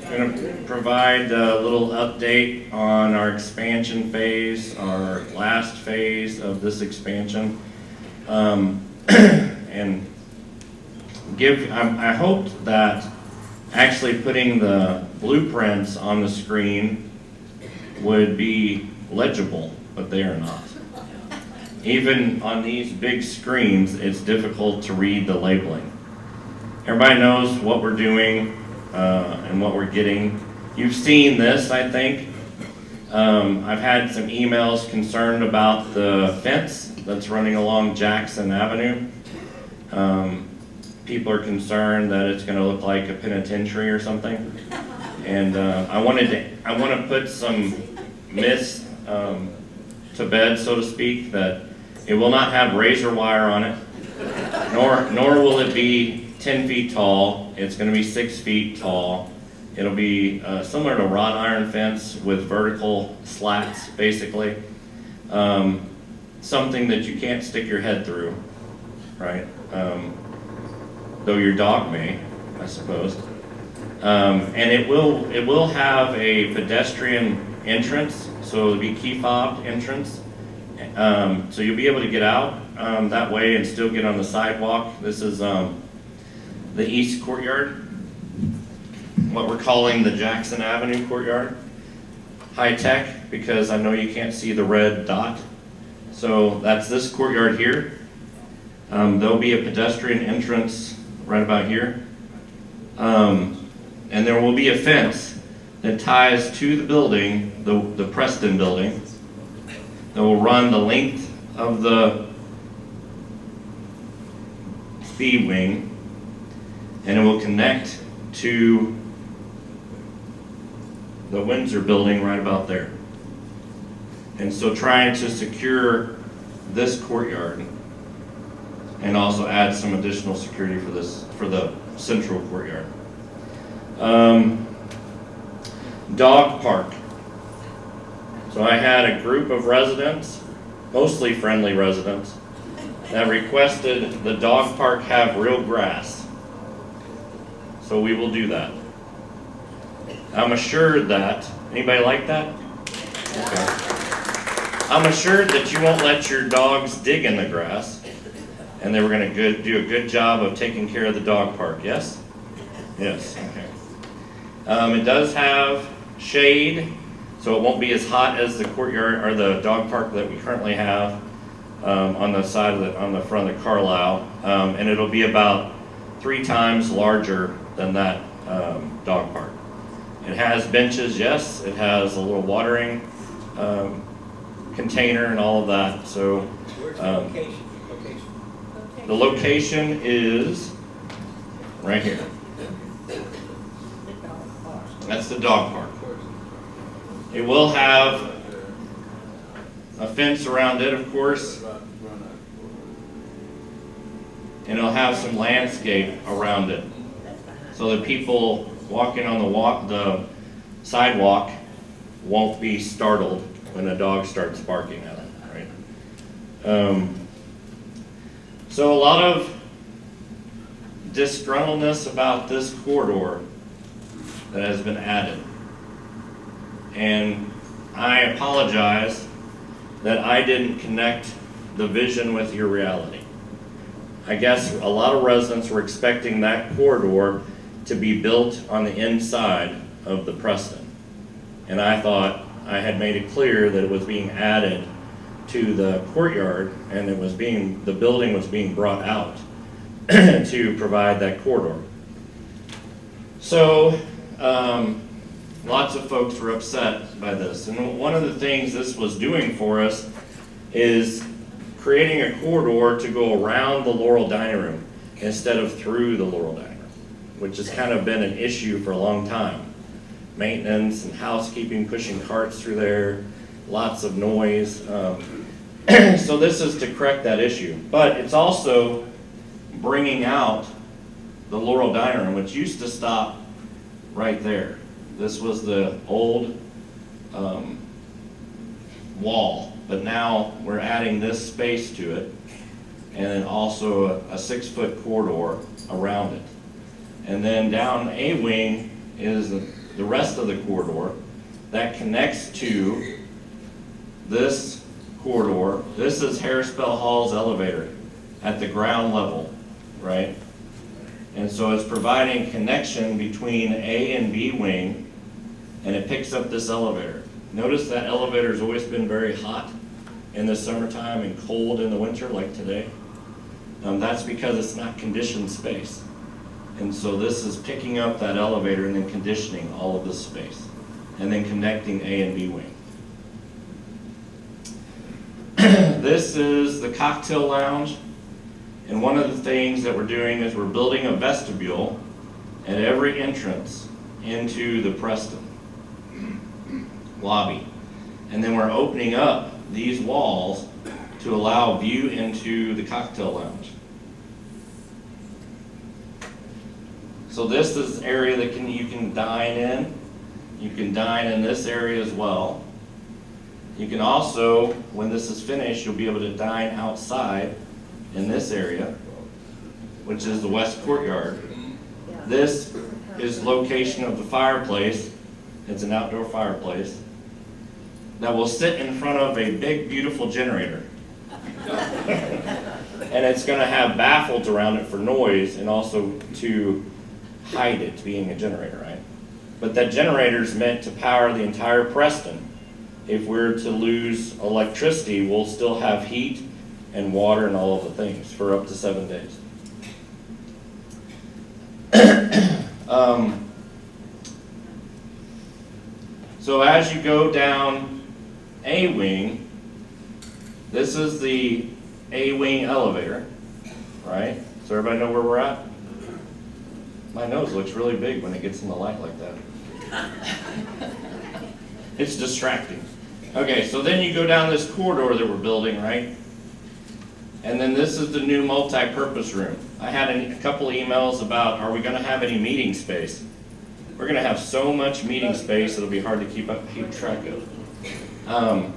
going to provide a little update on our expansion phase, our last phase of this expansion, and I hoped that actually putting the blueprints on the screen would be legible, but they are not. Even on these big screens, it's difficult to read the labeling. Everybody knows what we're doing and what we're getting. You've seen this, I think. I've had some emails concerned about the fence that's running along Jackson Avenue. People are concerned that it's going to look like a penitentiary or something. And I want to put some myths to bed, so to speak, that it will not have razor wire on it, nor will it be 10 feet tall. It's going to be 6 feet tall. It'll be similar to a wrought iron fence with vertical slats, basically. Something that you can't stick your head through, right? Though your dog may, I suppose. And it will have a pedestrian entrance, so it'll be key fobbed entrance. So you'll be able to get out that way and still get on the sidewalk. This is the East Courtyard, what we're calling the Jackson Avenue Courtyard. High tech, because I know you can't see the red dot. So that's this courtyard here. There'll be a pedestrian entrance right about here. And there will be a fence that ties to the building, the Preston building, that will run the length of the speed wing, and it will connect to the Windsor building right about there. And so trying to secure this courtyard and also add some additional security for the central courtyard. Dog park. So I had a group of residents, mostly friendly residents, that requested the dog park have real grass. So we will do that. I'm assured that, anybody like that? Okay. I'm assured that you won't let your dogs dig in the grass, and they were going to do a good job of taking care of the dog park, yes? Yes, okay. It does have shade, so it won't be as hot as the courtyard or the dog park that we currently have on the side of on the front of the Carlisle, and it'll be about 3 times larger than that dog park. It has benches, yes. It has a little watering container and all of that. So where's the location? The location is right here. That's the dog park. It will have a fence around it, of course, and it'll have some landscape around it, so that people walking on the sidewalk won't be startled when a dog starts barking at it, right? So a lot of disgruntledness about this corridor that has been added. And I apologize that I didn't connect the vision with your reality. I guess a lot of residents were expecting that corridor to be built on the inside of the Preston. And I thought I had made it clear that it was being added to the courtyard, and the building was being brought out to provide that corridor. So lots of folks were upset by this. And one of the things this was doing for us is creating a corridor to go around the Laurel Dining Room instead of through the Laurel Dining Room, which has kind of been an issue for a long time. Maintenance and housekeeping, pushing carts through there, lots of noise. So this is to correct that issue. But it's also bringing out the Laurel Dining Room, which used to stop right there. This was the old wall, but now we're adding this space to it, and then also a 6-foot corridor around it. And then down a wing is the rest of the corridor that connects to this corridor. This is Harris Bell Hall's elevator at the ground level, right? And so it's providing connection between A and B wing, and it picks up this elevator. Notice that elevator's always been very hot in the summertime and cold in the winter like today. That's because it's not conditioned space. And so this is picking up that elevator and then conditioning all of this space, and then connecting A and B wing. This is the cocktail lounge, and one of the things that we're doing is we're building a vestibule at every entrance into the Preston lobby. And then we're opening up these walls to allow view into the cocktail lounge. So this is an area that you can dine in. You can dine in this area as well. You can also, when this is finished, you'll be able to dine outside in this area, which is the west courtyard. This is location of the fireplace. It's an outdoor fireplace that will sit in front of a big, beautiful generator. And it's going to have baffles around it for noise and also to hide it being a generator, right? But that generator is meant to power the entire Preston. If we're to lose electricity, we'll still have heat and water and all of the things for up to 7 days. So as you go down A wing, this is the A wing elevator, right? So everybody know where we're at? My nose looks really big when it gets in the light like that. It's distracting. Okay, so then you go down this corridor that we're building, right? And then this is the new multi-purpose room. I had a couple of emails about, are we going to have any meeting space? We're going to have so much meeting space it'll be hard to keep track of.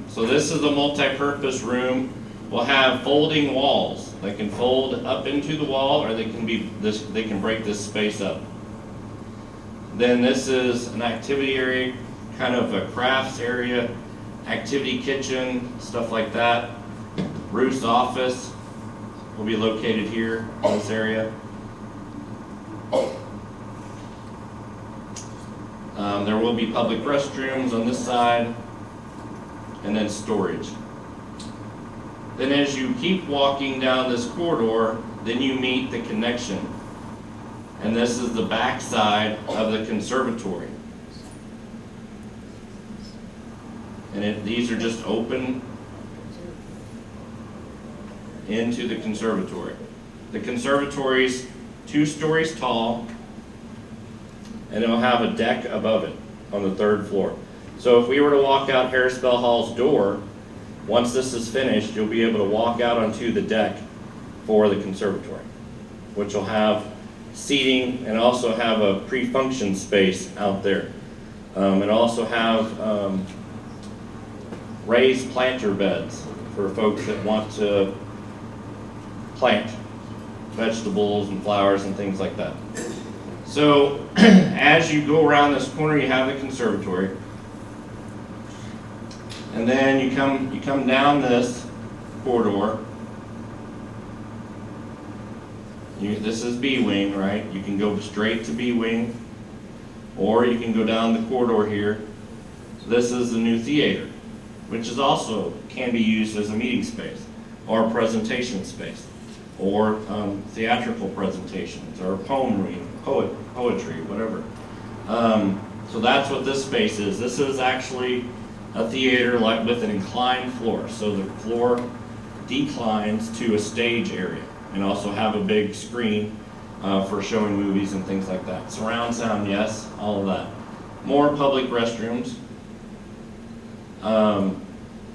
So this is a multi-purpose room. We'll have folding walls. They can fold up into the wall, or they can break this space up. Then this is an activity area, kind of a crafts area, activity kitchen, stuff like that. Ruth's office will be located here in this area. There will be public restrooms on this side, and then storage. Then as you keep walking down this corridor, then you meet the connection. And this is the back side of the conservatory. And these are just open into the conservatory. The conservatory's 2 stories tall, and it'll have a deck above it on the 3rd floor. So if we were to walk out Harris Bell Hall's door, once this is finished, you'll be able to walk out onto the deck for the conservatory, which will have seating and also have a pre-function space out there. And also have raised planter beds for folks that want to plant vegetables and flowers and things like that. So as you go around this corner, you have the conservatory. And then you come down this corridor. This is B wing, right? You can go straight to B wing, or you can go down the corridor here. This is the new theater, which is also can be used as a meeting space, or a presentation space, or theatrical presentations, or poem reading, poetry, whatever. So that's what this space is. This is actually a theater like with an inclined floor. So the floor declines to a stage area, and also have a big screen for showing movies and things like that. Surround sound, yes, all of that. More public restrooms.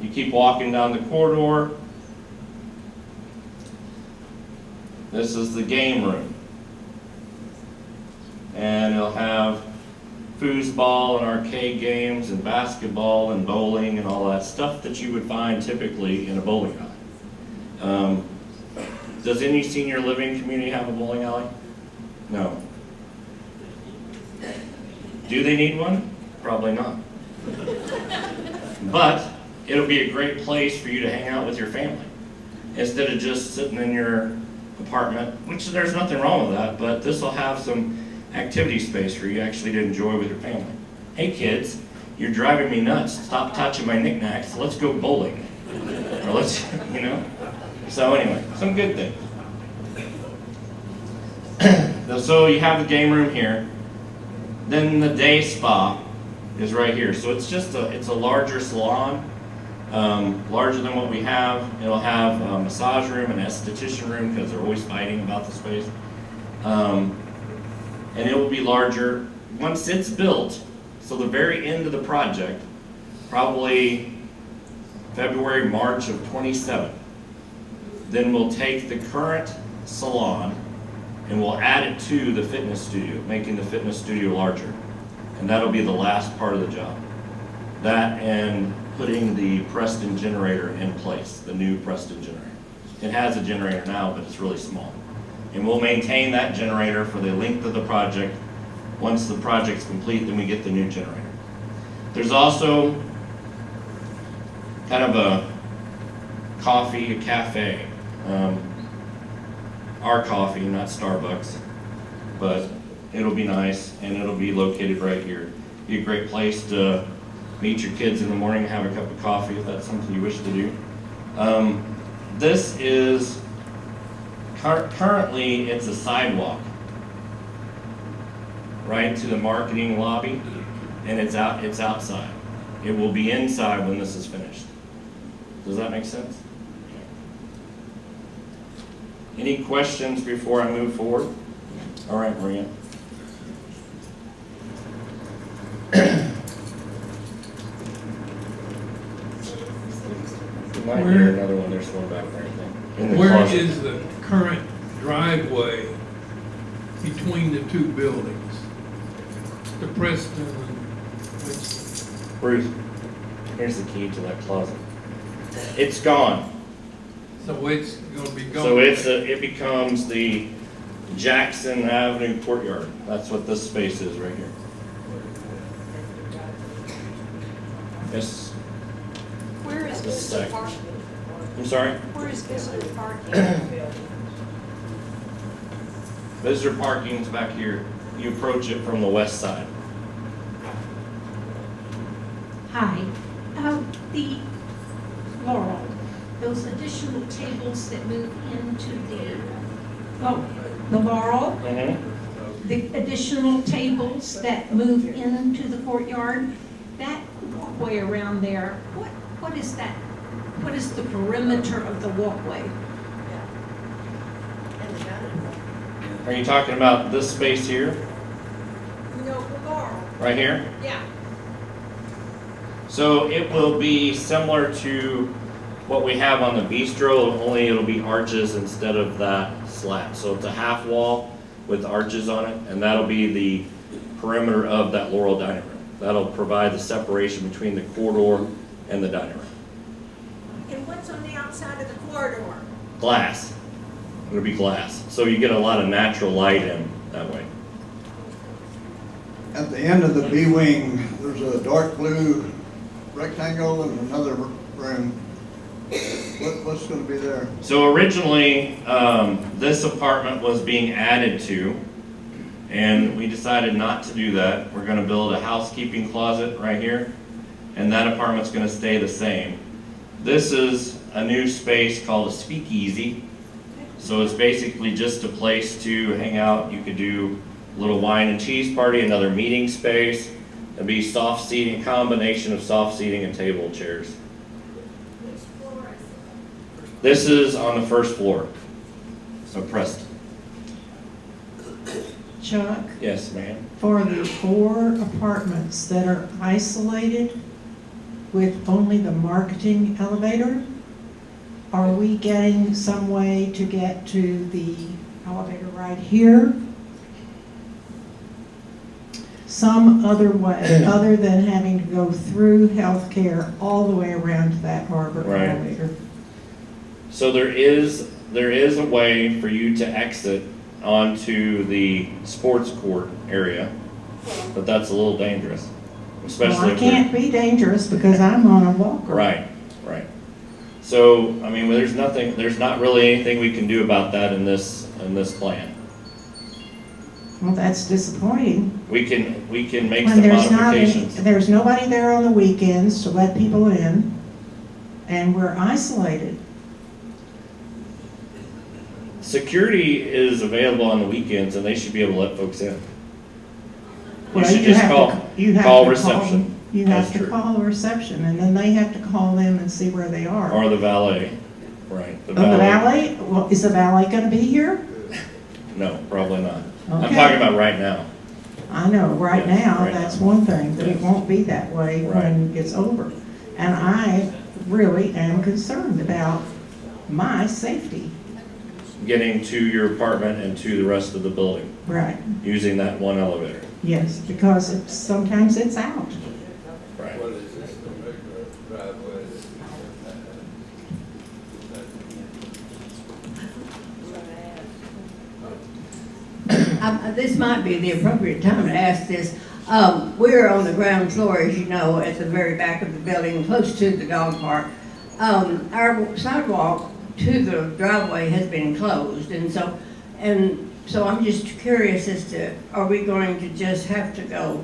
You keep walking down the corridor. This is the game room. And it'll have foosball and arcade games and basketball and bowling and all that stuff that you would find typically in a bowling alley. Does any senior living community have a bowling alley? No. Do they need one? Probably not. But it'll be a great place for you to hang out with your family instead of just sitting in your apartment, which there's nothing wrong with that, but this will have some activity space for you actually to enjoy with your family. Hey kids, you're driving me nuts. Stop touching my knickknacks. Let's go bowling. Or let's, you know. So anyway, some good things. So you have the game room here. Then the day spa is right here. So it's just it's a larger salon, larger than what we have. It'll have a massage room and esthetician room because they're always fighting about the space. And it will be larger once it's built. So the very end of the project, probably February, March of 27. Then we'll take the current salon and we'll add it to the fitness studio, making the fitness studio larger. And that'll be the last part of the job. That and putting the Preston generator in place, the new Preston generator. It has a generator now, but it's really small. And we'll maintain that generator for the length of the project. Once the project's complete, then we get the new generator. There's also kind of a coffee, a cafe. Our coffee, not Starbucks, but it'll be nice and it'll be located right here. Be a great place to meet your kids in the morning and have a cup of coffee if that's something you wish to do. This is currently it's a sidewalk right to the marketing lobby, and it's outside. It will be inside when this is finished. Does that make sense? Any questions before I move forward? All right, Maria. You might hear another one. There's one back there, I think. In the Where closet. is the current driveway between the two buildings? The Preston and Winston? Bruce, here's the key to that closet. It's gone. So it's gonna be gone. So it becomes the Jackson Avenue courtyard. That's what this space is right here. Yes. Where is This visitor sec. parking? I'm sorry? Where is visitor parking? Visitor parking's back here. You approach it from the west side. Hi, the Laurel, those additional tables that move into the Laurel, Mm-hmm. the additional tables that move into the courtyard, that walkway around there, what is that? What is the perimeter of the walkway? Are you talking about this space here? No, the Laurel. Right here? Yeah. So it will be similar to what we have on the bistro, only it'll be arches instead of that slat. So it's a half wall with arches on it, and that'll be the perimeter of that Laurel dining room. That'll provide the separation between the corridor and the dining room. And what's on the outside of the corridor? Glass. It'll be glass. So you get a lot of natural light in that way. At the end of the B wing, there's a dark blue rectangle and another room. What's going to be there? So originally, this apartment was being added to, and we decided not to do that. We're going to build a housekeeping closet right here, and that apartment's going to stay the same. This is a new space called a speakeasy. So it's basically just a place to hang out. You could do a little wine and cheese party, another meeting space. It'd be soft seating, combination of soft seating and table chairs. Which floor is it? This is on the first floor of Preston. Chuck, Yes, ma'am. for the 4 apartments that are isolated with only the marketing elevator, are we getting some way to get to the elevator right here? Some other way, other than having to go through healthcare all the way around to that harbor Right. elevator? So there is a way for you to exit onto the sports court area but that's a little dangerous, Well, especially I if we're. can't be dangerous because I'm on a walker. Right, right. So, I mean, there's not really anything we can do about that in this plan. Well, that's disappointing. We can make When some there's not any, modifications. there's nobody there on the weekends to let people in, and we're isolated. Security is available on the weekends and they should be able to let folks in. You Well, should just have to- call, you have call to reception. You That's have to true. call the reception, and then they have to call them and see where they are. Or the valet, right, Oh, the valet, well, is the valet gonna be here? No, probably not. I'm Okay. talking about right now. I know, right Yes, now, right that's now. one thing, but it Yes. won't be that way Right. when it's over. And I really am concerned about my safety. Getting to your apartment and to the rest of the building, Right, using that one elevator. yes, because sometimes it's out. Right. What is this, the regular driveway? This might be the appropriate time to ask this. We're on the ground floor, as you know, at the very back of the building, close to the dog park. Our sidewalk to the driveway has been closed, and so I'm just curious as to, are we going to just have to go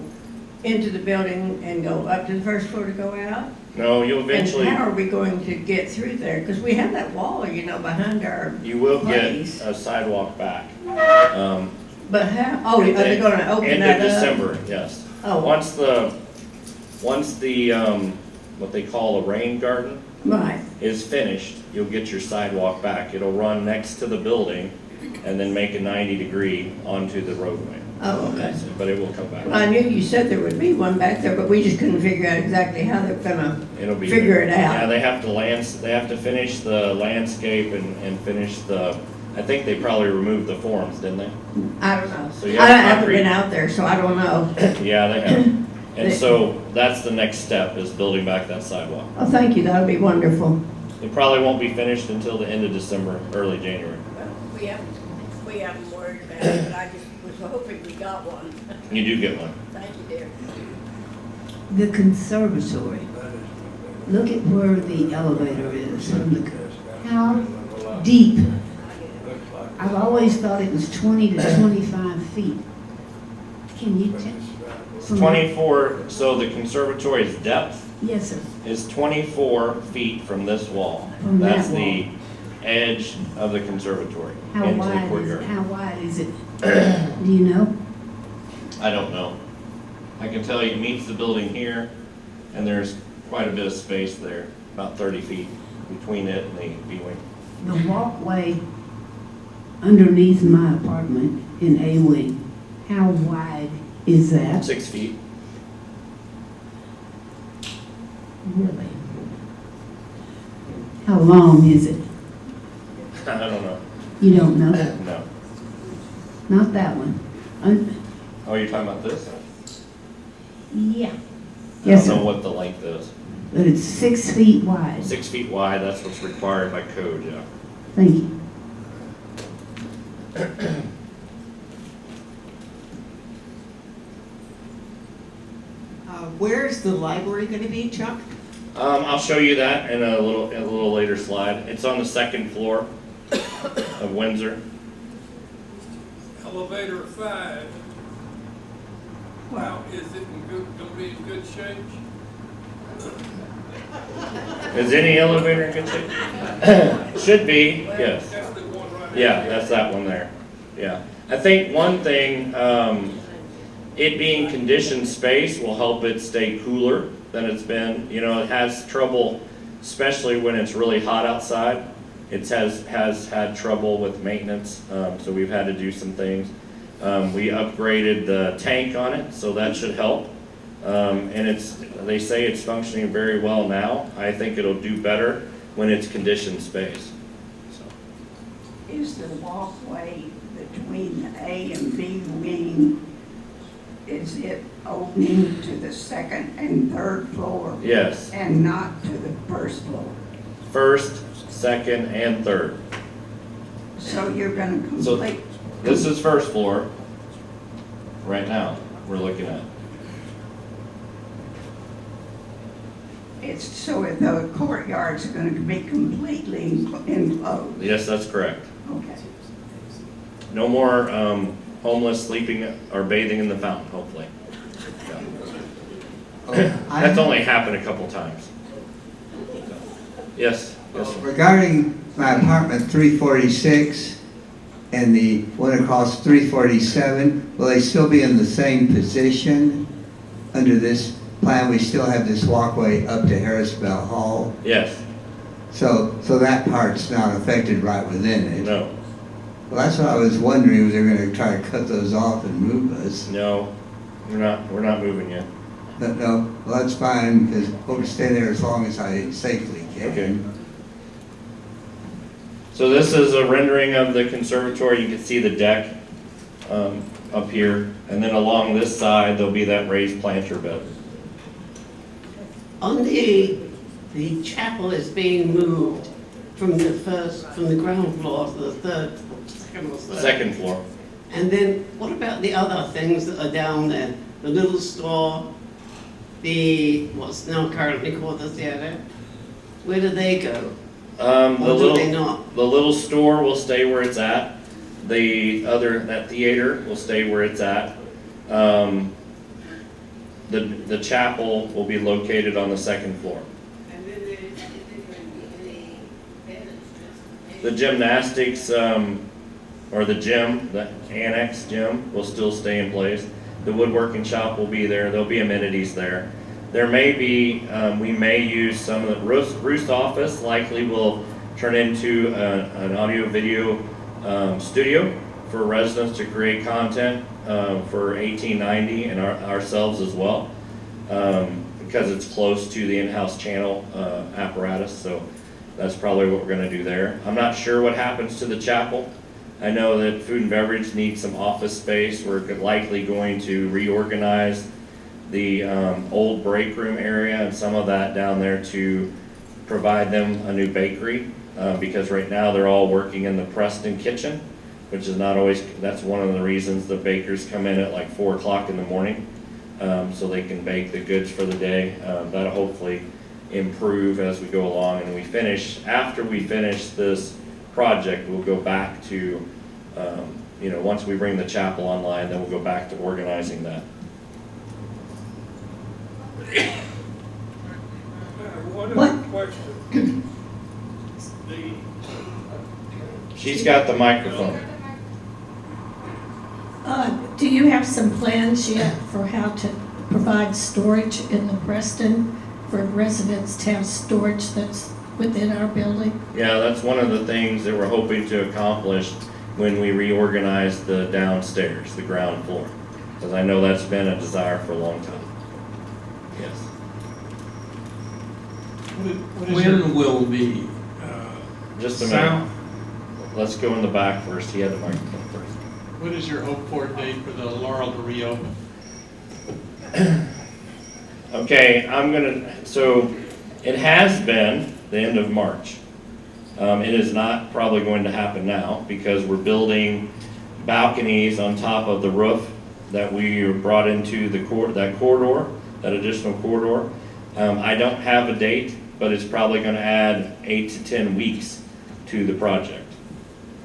into the building and go up to the first floor to go out? No, you'll eventually, And how are we going to get through there? Because we have that wall, you know, behind our, you will get Please. a sidewalk back. but how, oh, are they gonna open End that of up? December, yes. Oh. Once the, what they call a rain garden Right. is finished, you'll get your sidewalk back. It'll run next to the building and then make a 90-degree onto the roadway. Oh, okay. But it will come back. Well, I knew you said there would be one back there, but we just couldn't figure out exactly how they're gonna It'll be. figure it out. Yeah, they have to finish the landscape and finish the, I think they probably removed the forms, didn't they? I don't know. So you I have haven't concrete. been out there, so I don't know. Yeah, they have. And so that's the next step, is building back that sidewalk. Oh, thank you, that would be wonderful. It probably won't be finished until the end of December, early January. We haven't worried about it, but I just was hoping we got one. You do get one. Thank you, dear. The conservatory, look at where the elevator is from the, how deep? I've always thought it was 20 to 25 feet. Can you tell? It's 24, so the conservatory's depth Yes, sir. is 24 feet from this wall. From that That's the wall. edge of the conservatory How into the wide is, courtyard. how wide is it? Do you know? I don't know. I can tell you it meets the building here, and there's quite a bit of space there, about 30 feet between it and the B-wing. The walkway underneath my apartment in A wing, how wide is that? 6 feet. Really? How long is it? I don't know. You don't know? No. Not that one. Oh, you're talking about this? Yeah. I Yes, don't know sir. what the length is. But it's 6 feet wide. 6 feet wide, that's what's required by code, yeah. Thank you. Where's the library gonna be, Chuck? I'll show you that in a little later slide. It's on the second floor of Windsor. Elevator 5. Wow, is it gonna be in good shape? Is any elevator in good shape? Should be, yes. That's the one right Yeah, that's that one there. Yeah. I think one thing, it being conditioned space will help it stay cooler than it's been. You know, it has trouble, especially when it's really hot outside. It has had trouble with maintenance, so we've had to do some things. We upgraded the tank on it, so that should help. And they say it's functioning very well now. I think it'll do better when it's conditioned space. So. Is the walkway between the A and B wing, is it opening to the second and third floor Yes, and not to the first floor? first, second, and third. So you're gonna So complete, this is first floor right now. we're looking at. It's so the courtyards are going to be completely enclosed. Yes, that's correct. Okay. No more homeless sleeping or bathing in the fountain, hopefully. Yeah. That's only happened a couple times. Yes, yes, sir. Regarding my apartment 346 and the one across 347, will they still be in the same position under this plan? We still have this walkway up to Harrisville Hall, Yes, so that part's not affected right within it. no, Well, that's what I was wondering, if they're gonna try to cut those off and move us. no, we're not moving yet. But no, well, that's fine, because we'll stay there as long as I safely can. Okay. So this is a rendering of the conservatory. You can see the deck up here, and then along this side, there'll be that raised planter bed. On the chapel is being moved from the ground floor to the second or third. Second floor. And then what about the other things that are down there? The little store, what's now currently called the theater? Where do they go? Or do they not? The little store will stay where it's at. That theater will stay where it's at. The chapel will be located on the second floor. And then is there going to be any benefits? The gymnastics, or the gym, the annex gym will still stay in place. The woodworking shop will be there. There'll be amenities there. There may be, we may use some of the Ruth's office likely will turn into an audio video studio for residents to create content for 1890 and ourselves as well, because it's close to the in-house channel apparatus. So that's probably what we're going to do there. I'm not sure what happens to the chapel. I know that food and beverage needs some office space. We're likely going to reorganize the old break room area and some of that down there to provide them a new bakery, because right now they're all working in the Preston kitchen, which is not always, that's one of the reasons the bakers come in at like 4 o'clock in the morning, so they can bake the goods for the day. That'll hopefully improve as we go along, and after we finish this project, we'll go back to, once we bring the chapel online, then we'll go back to organizing that. One question. She's got the microphone. Do you have some plans yet for how to provide storage in the Preston for residents to have storage that's within our building? Yeah, that's one of the things that we're hoping to accomplish when we reorganize the downstairs, the ground floor, because I know that's been a desire for a long time. Yes. When will the Just a minute. Let's go in the back first. He had the microphone first. What is your hope for date for the Laurel to reopen? Okay, so it has been the end of March. It is not probably going to happen now because we're building balconies on top of the roof that we brought into that corridor, that additional corridor. I don't have a date, but it's probably going to add 8 to 10 weeks to the project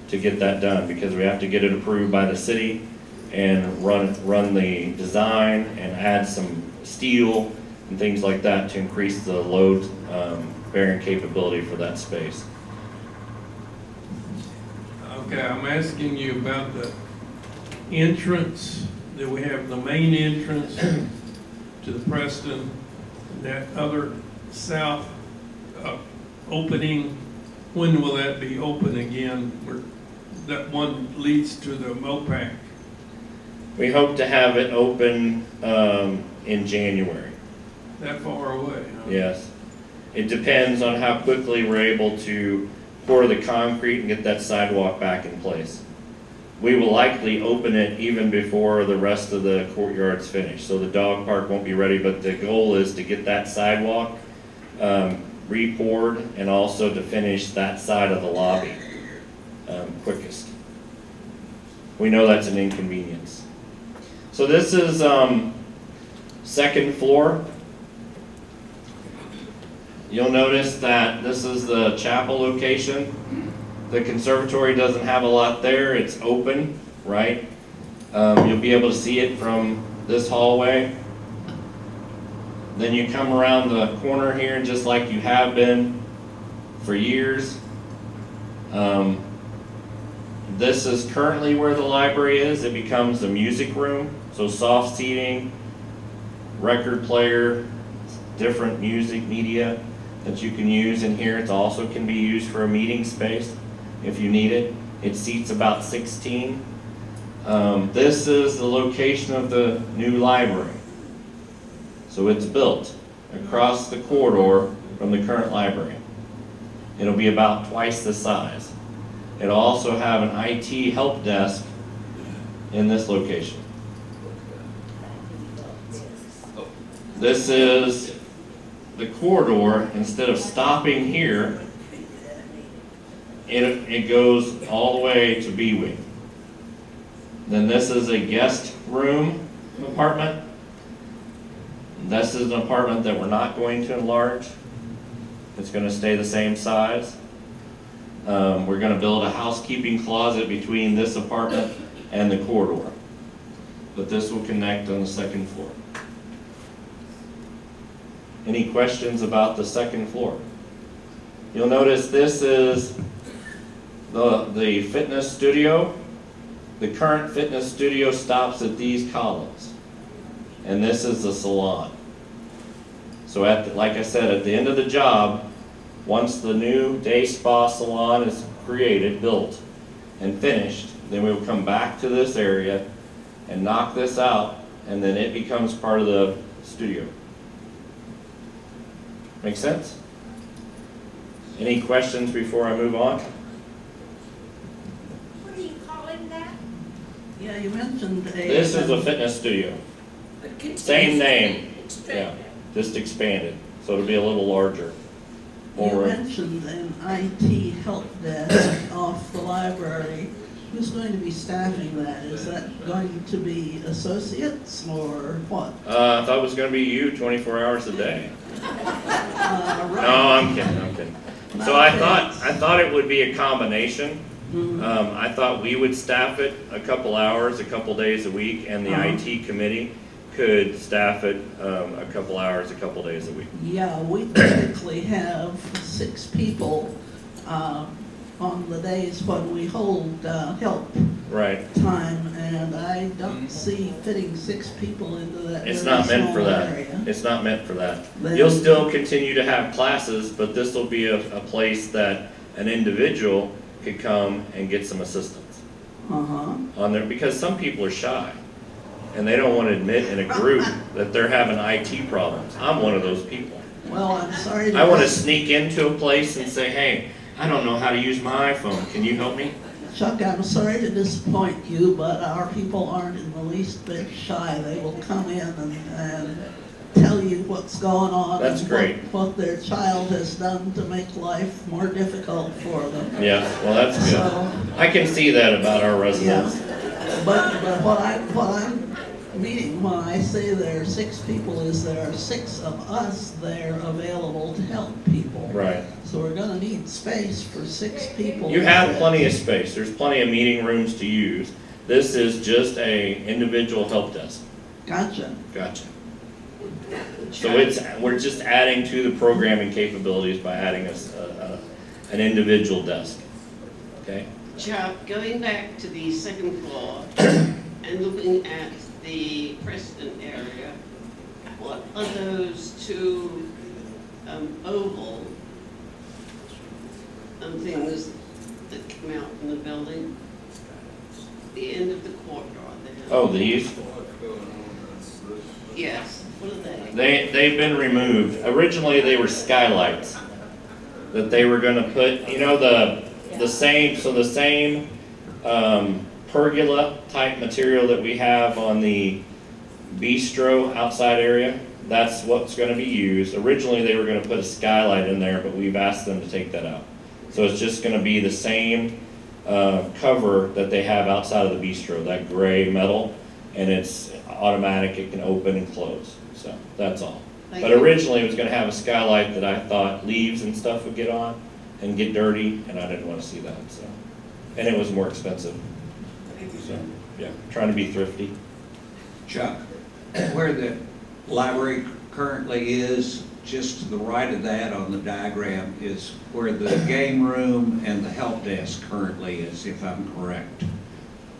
to get that done, because we have to get it approved by the city and run the design and add some steel and things like that to increase the load bearing capability for that space. Okay, I'm asking you about the entrance, that we have the main entrance to the Preston, that other south opening. When will that be open again? That one leads to the MOPAC. We hope to have it open in January. That far away, huh? Yes. It depends on how quickly we're able to pour the concrete and get that sidewalk back in place. We will likely open it even before the rest of the courtyard's finished. So the dog park won't be ready, but the goal is to get that sidewalk re-poured and also to finish that side of the lobby quickest. We know that's an inconvenience. So this is, second floor. You'll notice that this is the chapel location. The conservatory doesn't have a lot there, it's open, right? You'll be able to see it from this hallway. Then you come around the corner here, just like you have been for years. This is currently where the library is. It becomes the music room, so soft seating, record player, different music media that you can use in here. It also can be used for a meeting space if you need it. It seats about 16. This is the location of the new library. So it's built across the corridor from the current library. It'll be about twice the size. It'll also have an IT help desk in this location. This is the corridor. Instead of stopping here, it goes all the way to B Wing. Then this is a guest room apartment. This is an apartment that we're not going to enlarge. It's going to stay the same size. We're going to build a housekeeping closet between this apartment and the corridor. But this will connect on the second floor. Any questions about the second floor? You'll notice this is the fitness studio. The current fitness studio stops at these columns. And this is the salon. So like I said, at the end of the job, once the new day spa salon is created, built, and finished, then we'll come back to this area and knock this out, and then it becomes part of the studio. Make sense? Any questions before I move on? What do you call it that? Yeah, you mentioned This is a fitness studio. Same name. Yeah, just expanded, so it'll be a little larger. You mentioned an IT help desk off the library. Who's going to be staffing that? Is that going to be associates or what? I thought it was gonna be you 24 hours a day. Right. No, I'm kidding. So I thought it would be a combination. I thought we would staff it a couple hours, a couple days a week, and the IT committee could staff it a couple hours, a couple days a week. Yeah, we typically have 6 people on the days when we hold help Right. time, and I don't see fitting 6 people into that It's very not meant for small that. area. It's not meant for that. Then- You'll still continue to have classes, but this will be a place that an individual could come and get some assistance on there, because some people are shy and they don't want to admit in a group that they're having IT problems. I'm one of those people. Well, I'm sorry I want to sneak into a place and say, hey, I don't know how to use my iPhone. Can you help me? Chuck, I'm sorry to disappoint you, but our people aren't in the least bit shy. They will come in and tell you what's going on. That's and great. What their child has done to make life more difficult for them. Yeah, well, that's good. So- I can see that about our residents. But what I'm meaning when I say there are 6 people is there are 6 of us there available to help people. Right. So we're gonna need space for 6 people. You have plenty of space. There's plenty of meeting rooms to use. This is just a individual help desk. Gotcha. Gotcha. So we're just adding to the programming capabilities by adding an individual desk. Okay? Chuck, going back to the second floor and looking at the Preston area, what are those 2 oval things that come out from the building? The end of the courtyard there. Oh, these? Yes, what are they? They've been removed. Originally, they were skylights that they were gonna put, you know, the same pergola type material that we have on the bistro outside area. That's what's gonna be used. Originally, they were gonna put a skylight in there, but we've asked them to take that out. So it's just gonna be the same cover that they have outside of the bistro, that gray metal, and it's automatic, it can open and close, so that's all. Thank But you. originally, it was gonna have a skylight that I thought leaves and stuff would get on and get dirty, and I didn't wanna see that, so. And it was more expensive, so, yeah, trying to be thrifty. Chuck, where the library currently is, just to the right of that on the diagram is where the game room and the help desk currently is, if I'm correct.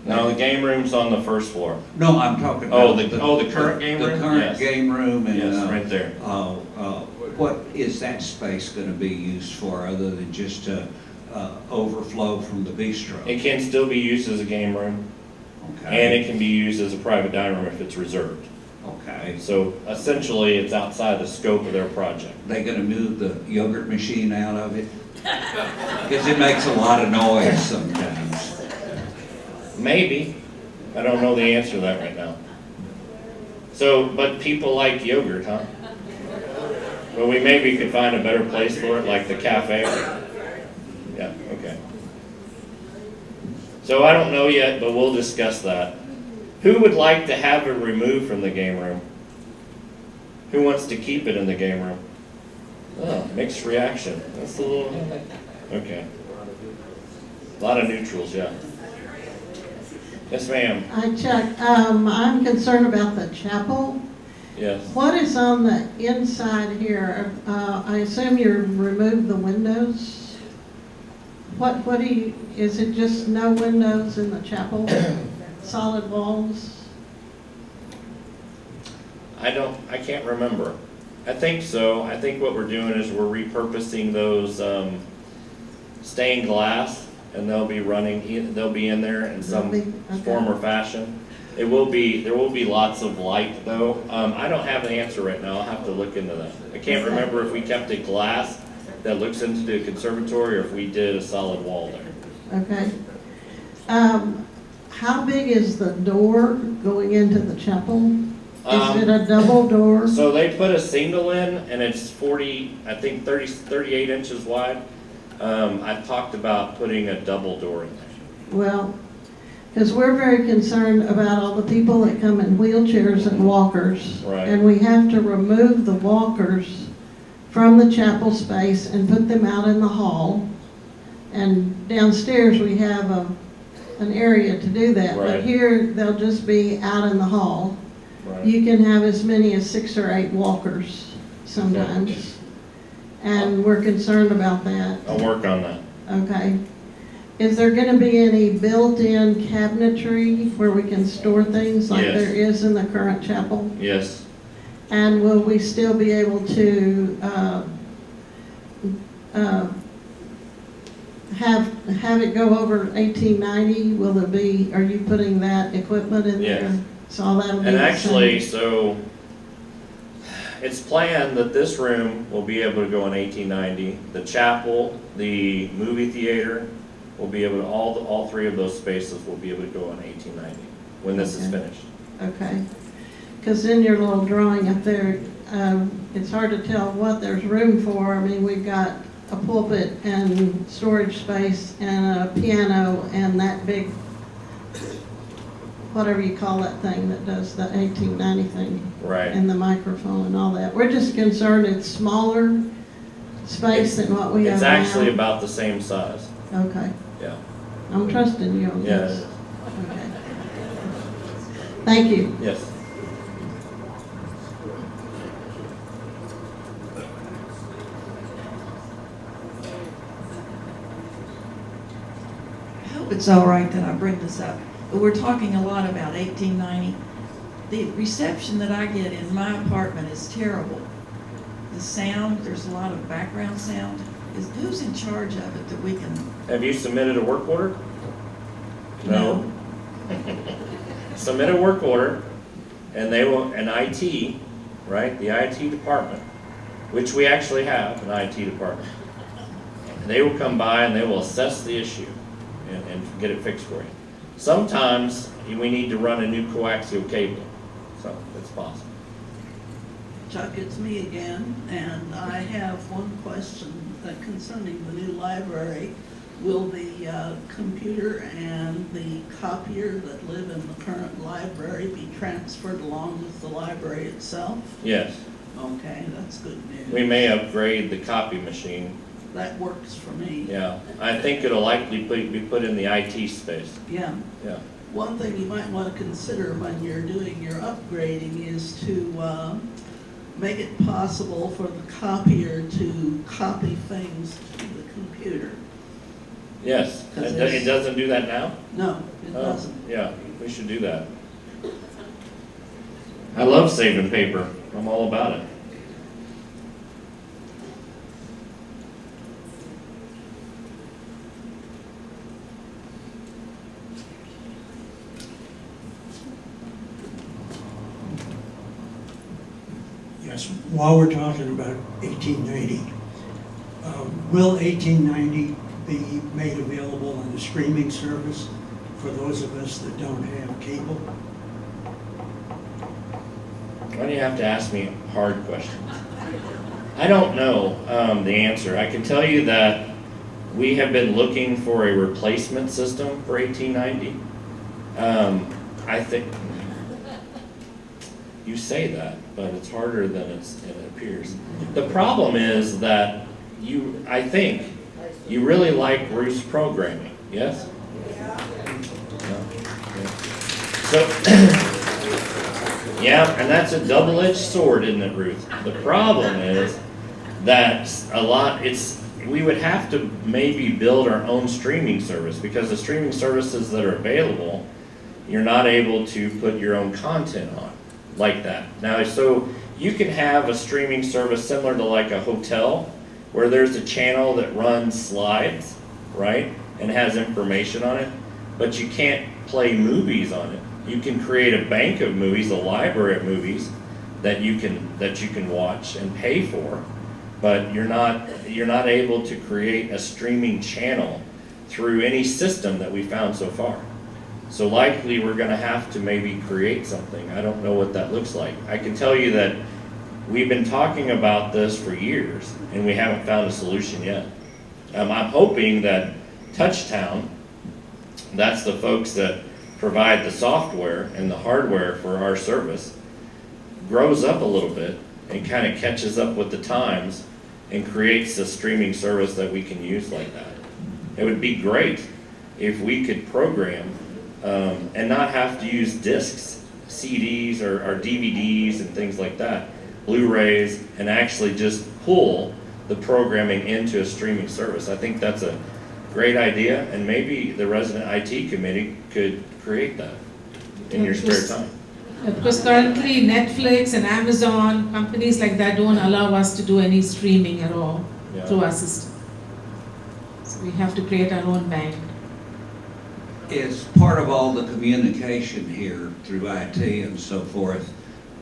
No, the game room's on the first floor. No, I'm talking Oh, about. the current game room? The current Yes. game room and. Yes, right there. What is that space gonna be used for, other than just overflow from the bistro? It can still be used as a game room, and Okay, it can be used as a private dining room if it's reserved. okay. So essentially, it's outside the scope of their project. They gonna move the yogurt machine out of it? Because it makes a lot of noise sometimes. Maybe. I don't know the answer to that right now. So, but people like yogurt, huh? Well, we maybe could find a better place for it, like the cafe. Yeah, okay. So I don't know yet, but we'll discuss that. Who would like to have it removed from the game room? Who wants to keep it in the game room? Oh, mixed reaction. That's a little, okay. A lot of neutrals, yeah. Yes, ma'am. Hi, Chuck. I'm concerned about the chapel. Yes. What is on the inside here? I assume you removed the windows? What do you, is it just no windows in the chapel? Solid walls? I can't remember. I think so. I think what we're doing is we're repurposing those stained glass, and they'll be they'll be in there in some Okay. form or fashion. There will be lots of light though. I don't have the answer right now. I'll have to look into that. I can't remember if we kept it glass that looks into the conservatory or if we did a solid wall there. Okay. How big is the door going into the chapel? Is it a double door? So they put a single in, and it's 38 inches wide. I've talked about putting a double door in there. Well, because we're very concerned about all the people that come in wheelchairs and walkers. Right. And we have to remove the walkers from the chapel space and put them out in the hall. And downstairs, we have an area to do that. Right. But here, they'll just be out in the hall. Right. You can have as many as 6 or 8 walkers sometimes. And we're concerned about that. I'll work on that. Okay. Is there gonna be any built-in cabinetry where we can store things like Yes. there is in the current chapel? Yes. And will we still be able to, have it go over 1890? Will there be, are you putting that equipment in there? Yes. So all that'll be And the actually, same? so it's planned that this room will be able to go in 1890. The chapel, the movie theater will be able to, all three of those spaces will be able to go in 1890 when this is Okay. finished. Okay. Because in your little drawing up there, it's hard to tell what there's room for. I mean, we've got a pulpit and storage space and a piano and that big, whatever you call that thing that does the 1890 thing. Right. And the microphone and all that. We're just concerned it's smaller space than what we have It's now. actually about the same size. Okay. Yeah. I'm trusting you on Yeah. this. Okay. Thank you. Yes. I hope it's all right that I bring this up, but we're talking a lot about 1890. The reception that I get in my apartment is terrible. The sound, there's a lot of background sound. Who's in charge of it that we can? Have you submitted a work order? No. Submit a work order, and they will, an IT, right, the IT department, which we actually have an IT department. And they will come by and they will assess the issue and get it fixed for you. Sometimes we need to run a new coaxial cable, so it's possible. Chuck, it's me again, and I have one question concerning the new library. will the computer and the copier that live in the current library be transferred along with the library itself? Yes, Okay, that's good news. we may upgrade the copy machine. That works for me. Yeah, I think it'll likely be put in the IT space. Yeah. Yeah. One thing you might want to consider when you're doing your upgrading is to make it possible for the copier to copy things to the computer. Yes, it doesn't do that now? No, it Oh, doesn't. yeah, we should do that. I love saving paper. I'm all about it. Yes, while we're talking about 1890, will 1890 be made available on the streaming service for those of us that don't have cable? Why do you have to ask me hard questions? I don't know the answer. I can tell you that we have been looking for a replacement system for 1890. I think you say that, but it's harder than it appears. The problem is that I think you really like Ruth's programming, yes? Yeah. So, yeah, and that's a double-edged sword, isn't it, Ruth? The problem is that we would have to maybe build our own streaming service, because the streaming services that are available, you're not able to put your own content on like that. Now, so you can have a streaming service similar to like a hotel, where there's a channel that runs slides, right, and has information on it, but you can't play movies on it. You can create a bank of movies, a library of movies that you can watch and pay for, but you're not able to create a streaming channel through any system that we found so far. So likely we're going to have to maybe create something. I don't know what that looks like. I can tell you that we've been talking about this for years and we haven't found a solution yet. I'm hoping that Touchtown, that's the folks that provide the software and the hardware for our service, grows up a little bit and kind of catches up with the times and creates a streaming service that we can use like that. It would be great if we could program and not have to use discs, CDs or DVDs and things like that, Blu-rays, and actually just pull the programming into a streaming service. I think that's a great idea, and maybe the resident IT committee could create that in your spare time. Because currently Netflix and Amazon, companies like that don't allow us to do any streaming at all through our system. So we have to create our own bank. As part of all the communication here through IT and so forth,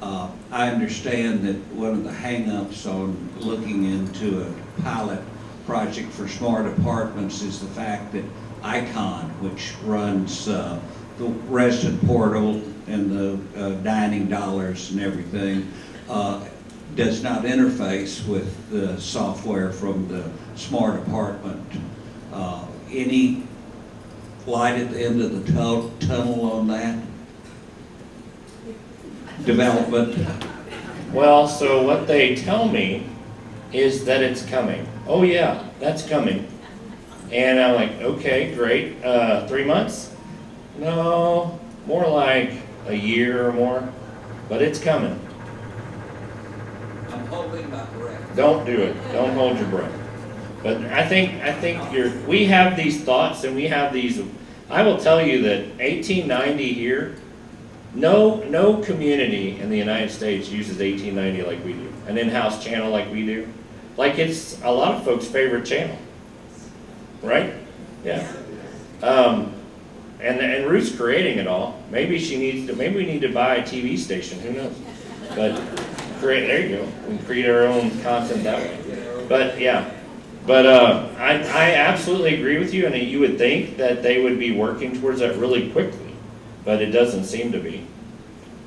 I understand that one of the hang-ups on looking into a pilot project for smart apartments is the fact that ICON, which runs the resident portal and the dining dollars and everything, does not interface with the software from the smart apartment. Any light at the end of the tunnel on that development? Well, so what they tell me is that it's coming. Oh yeah, that's coming. And I'm like, okay, great. 3 months? No, more like a year or more, but it's coming. I'm holding my breath. Don't do it. Don't hold your breath. But I think we have these thoughts and we have these. I will tell you that 1890 here, no community in the United States uses 1890 like we do, an in-house channel like we do. Like it's a lot of folks' favorite channel, right? Yeah. And Ruth's creating it all. Maybe maybe we need to buy a TV station. Who knows? But there you go. We can create our own content that way. But yeah. But I absolutely agree with you, and you would think that they would be working towards that really quickly, but it doesn't seem to be.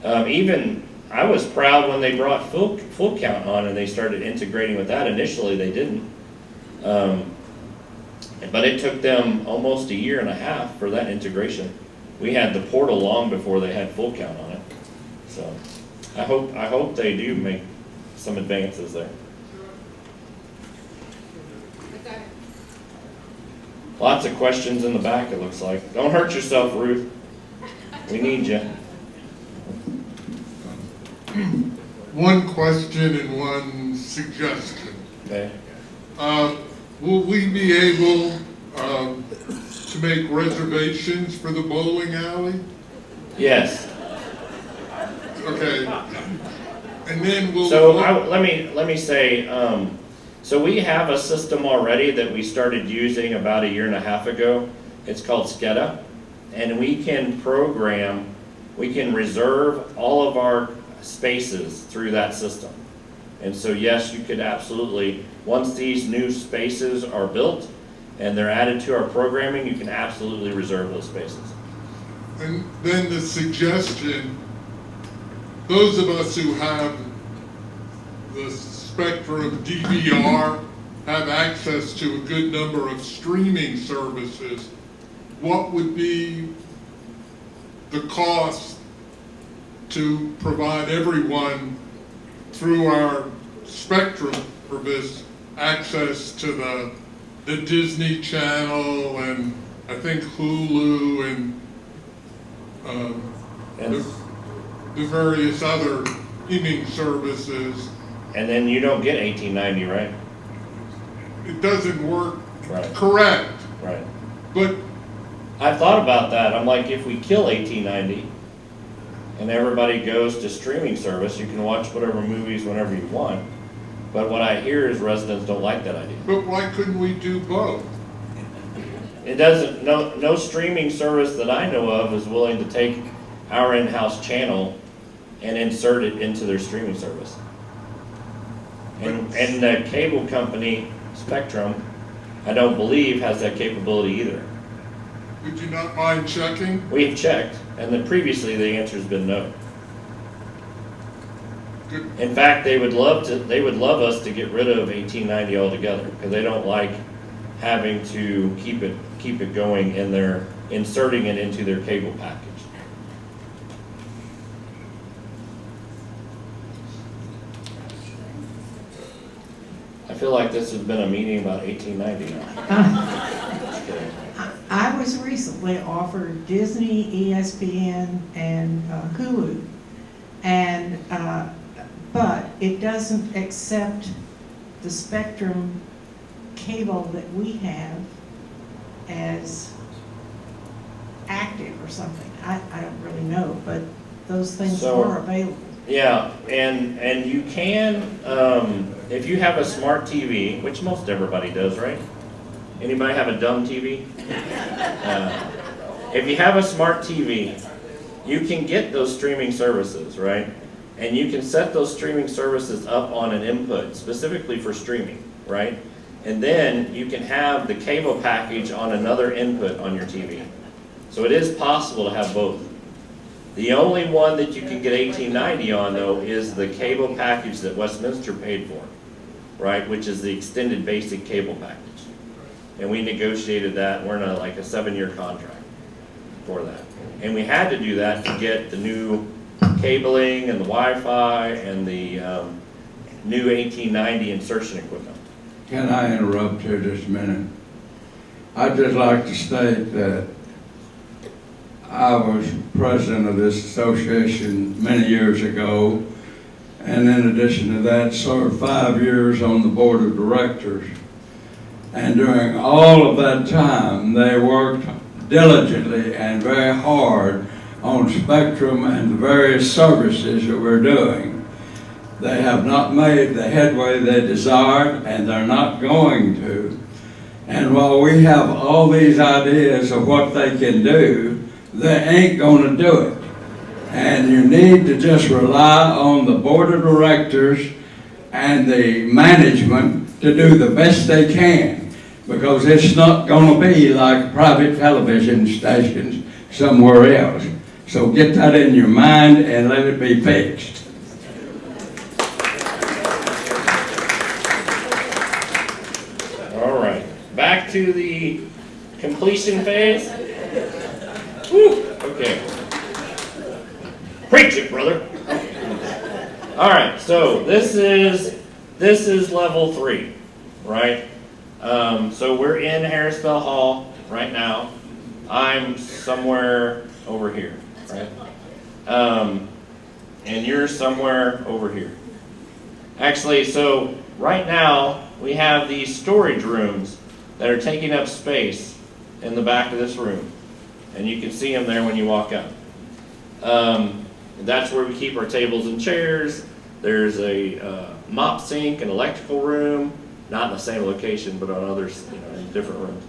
Even I was proud when they brought full count on and they started integrating with that. Initially, they didn't. But it took them almost a year and a half for that integration. We had the portal long before they had full count on it. So I hope they do make some advances there. Lots of questions in the back, it looks like. Don't hurt yourself, Ruth. We need you. One question and one suggestion. Okay. Will we be able to make reservations for the bowling alley? Yes. Okay. And then we'll. So let me say, so we have a system already that we started using about a year and a half ago. It's called SCADA, and we can reserve all of our spaces through that system. And so yes, you could absolutely, once these new spaces are built and they're added to our programming, you can absolutely reserve those spaces. And then the suggestion, those of us who have the spectrum DVR have access to a good number of streaming services. What would be the cost to provide everyone through our spectrum service access to the Disney Channel and I think Hulu and the various other streaming services? And then you don't get 1890, right? It doesn't work. Right. Correct. Right. But I thought about that. I'm like, if we kill 1890 and everybody goes to streaming service, you can watch whatever movies whenever you want. But what I hear is residents don't like that idea. But why couldn't we do both? It doesn't, no streaming service that I know of is willing to take our in-house channel and insert it into their streaming service. And the cable company, Spectrum, I don't believe has that capability either. Would you not mind checking? We've checked, and then previously the answer's been no. Good. In fact, they would love us to get rid of 1890 altogether, because they don't like having to keep it going in their, inserting it into their cable package. I feel like this has been a meeting about 1890 now. Just kidding. I was recently offered Disney, ESPN, and Hulu, and but it doesn't accept the Spectrum cable that we have as active or something. I don't really know, but those things are available. Yeah, and you can, if you have a smart TV, which most everybody does, right? Anybody have a dumb TV? If you have a smart TV, you can get those streaming services, right? And you can set those streaming services up on an input specifically for streaming, right? And then you can have the cable package on another input on your TV. So it is possible to have both. The only one that you can get 1890 on, though, is the cable package that Westminster paid for, right? Which is the extended basic cable package. And we negotiated that. We're in a 7-year contract for that. And we had to do that to get the new cabling and the Wi-Fi and the new 1890 insertion equipment. Can I interrupt here just a minute? I'd just like to state that I was president of this association many years ago, and in addition to that, served 5 years on the board of directors. And during all of that time, they worked diligently and very hard on Spectrum and the various services that we're doing. They have not made the headway they desired, and they're not going to. And while we have all these ideas of what they can do, they ain't going to do it. And you need to just rely on the board of directors and the management to do the best they can, because it's not going to be like private television stations somewhere else. So get that in your mind and let it be fixed. All right, back back to the completion phase. Whew, okay. Preach it, brother. All right, so this is level 3, right? So we're in Harrisville Hall right now. I'm somewhere over here, right? And you're somewhere over here. Actually, so right now we have these storage rooms that are taking up space in the back of this room. And you can see them there when you walk out. That's where we keep our tables and chairs. There's a mop sink and electrical room, not in the same location, but on others, in different rooms.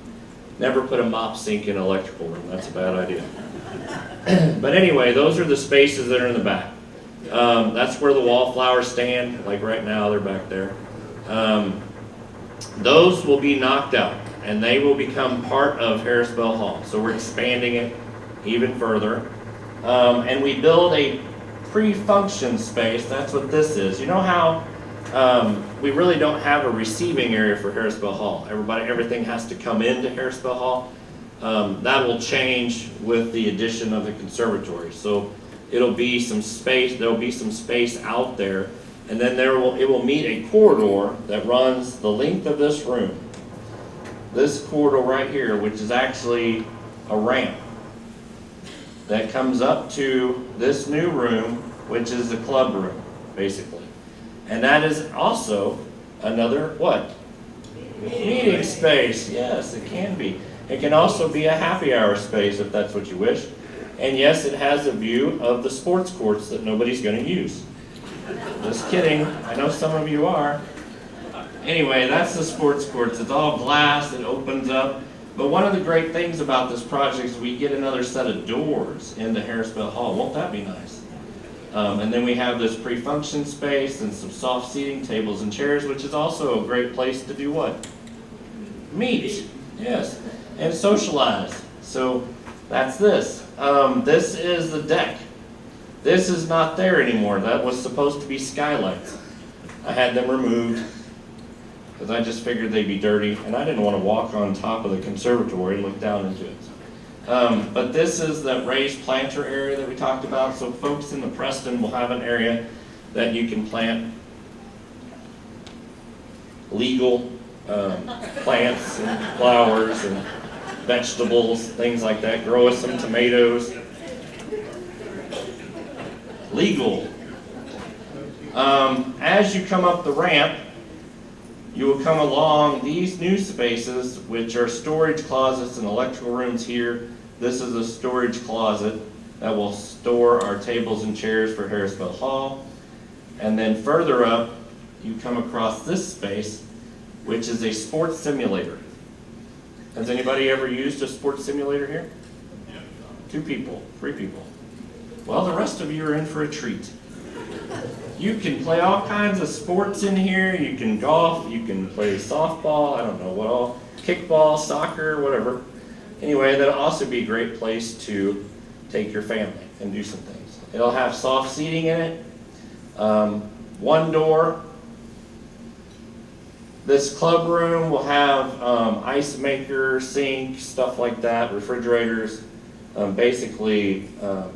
Never put a mop sink in an electrical room. That's a bad idea. But anyway, those are the spaces that are in the back. That's where the wallflowers stand. Like right now, they're back there. Those will be knocked out, and they will become part of Harrisville Hall. So we're expanding it even further. And we build a pre-function space. That's what this is. You know how we really don't have a receiving area for Harrisville Hall. Everything has to come into Harrisville Hall. That will change with the addition of the conservatory. So it'll be some space. There'll be some space out there, and then it will meet a corridor that runs the length of this room. This corridor right here, which is actually a ramp that comes up to this new room, which is the club room, basically. And that is also another what? Meeting space. Yes, it can be. It can also be a happy hour space if that's what you wish. And yes, it has a view of the sports courts that nobody's going to use. Just kidding. I know some of you are. Anyway, that's the sports courts. It's all glass. It opens up. But one of the great things about this project is we get another set of doors into Harrisville Hall. Won't that be nice? And then we have this pre-function space and some soft seating, tables and chairs, which is also a great place to do what? Meet. Yes. And socialize. So that's this. This is the deck. This is not there anymore. That was supposed to be skylights. I had them removed because I just figured they'd be dirty, and I didn't want to walk on top of the conservatory and look down into it. But this is the raised planter area that we talked about. So folks in the Preston will have an area that you can plant legal plants and flowers and vegetables, things like that. Grow us some tomatoes. Legal. As you come up the ramp, you will come along these new spaces, which are storage closets and electrical rooms here. This is a storage closet that will store our tables and chairs for Harrisville Hall. And then further up, you come across this space, which is a sports simulator. Has anybody ever used a sports simulator here? 2 people, 3 people. Well, the rest of you are in for a treat. You can play all kinds of sports in here. You can golf, you can play softball, I don't know what all, kickball, soccer, whatever. Anyway, that'll also be a great place to take your family and do some things. It'll have soft seating in it. 1 door. This club room will have ice maker, sink, stuff like that, refrigerators. Basically,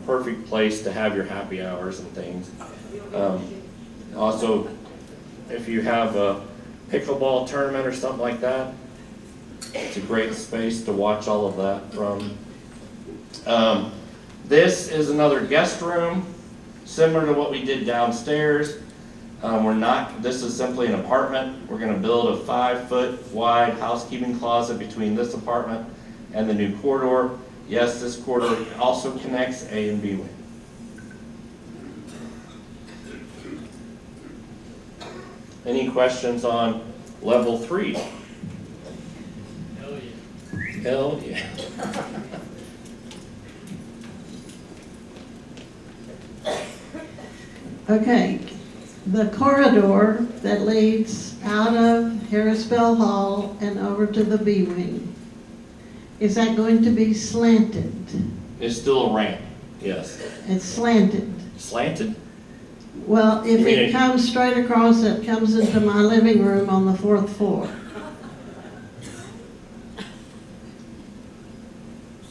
perfect place to have your happy hours and things. Also, if you have a pickleball tournament or something like that, it's a great space to watch all of that from. This is another guest room, similar to what we did downstairs. This is simply an apartment. We're going to build a 5-foot wide housekeeping closet between this apartment and the new corridor. Yes, this corridor also connects A and B wing. Any questions on level 3? Hell yeah. Hell yeah. Okay, the corridor that leads out of Harrisville Hall and over to the B wing, is that going to be slanted? It's still a ramp, yes. It's slanted. Slanted? Well, if it comes straight across, it comes into my living room on the 4th floor.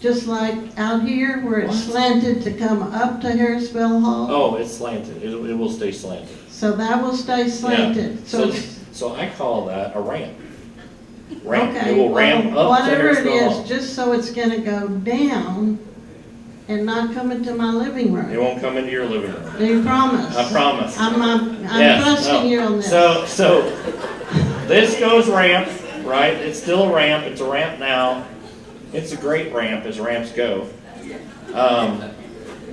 Just like out here where it's slanted to come up to Harrisville Hall? Oh, it's slanted. It will stay slanted. So that will stay slanted? Yeah. So, So I call that a ramp. Ramp. okay, It will ramp well, up to whatever it Harrisville Hall. is, just so it's gonna go down and not come into my living room. It won't come into your living room. Do you promise? I promise. I'm Yes, trusting no. you on this. So this goes ramp, right? It's still a ramp. It's a ramp now. It's a great ramp as ramps go.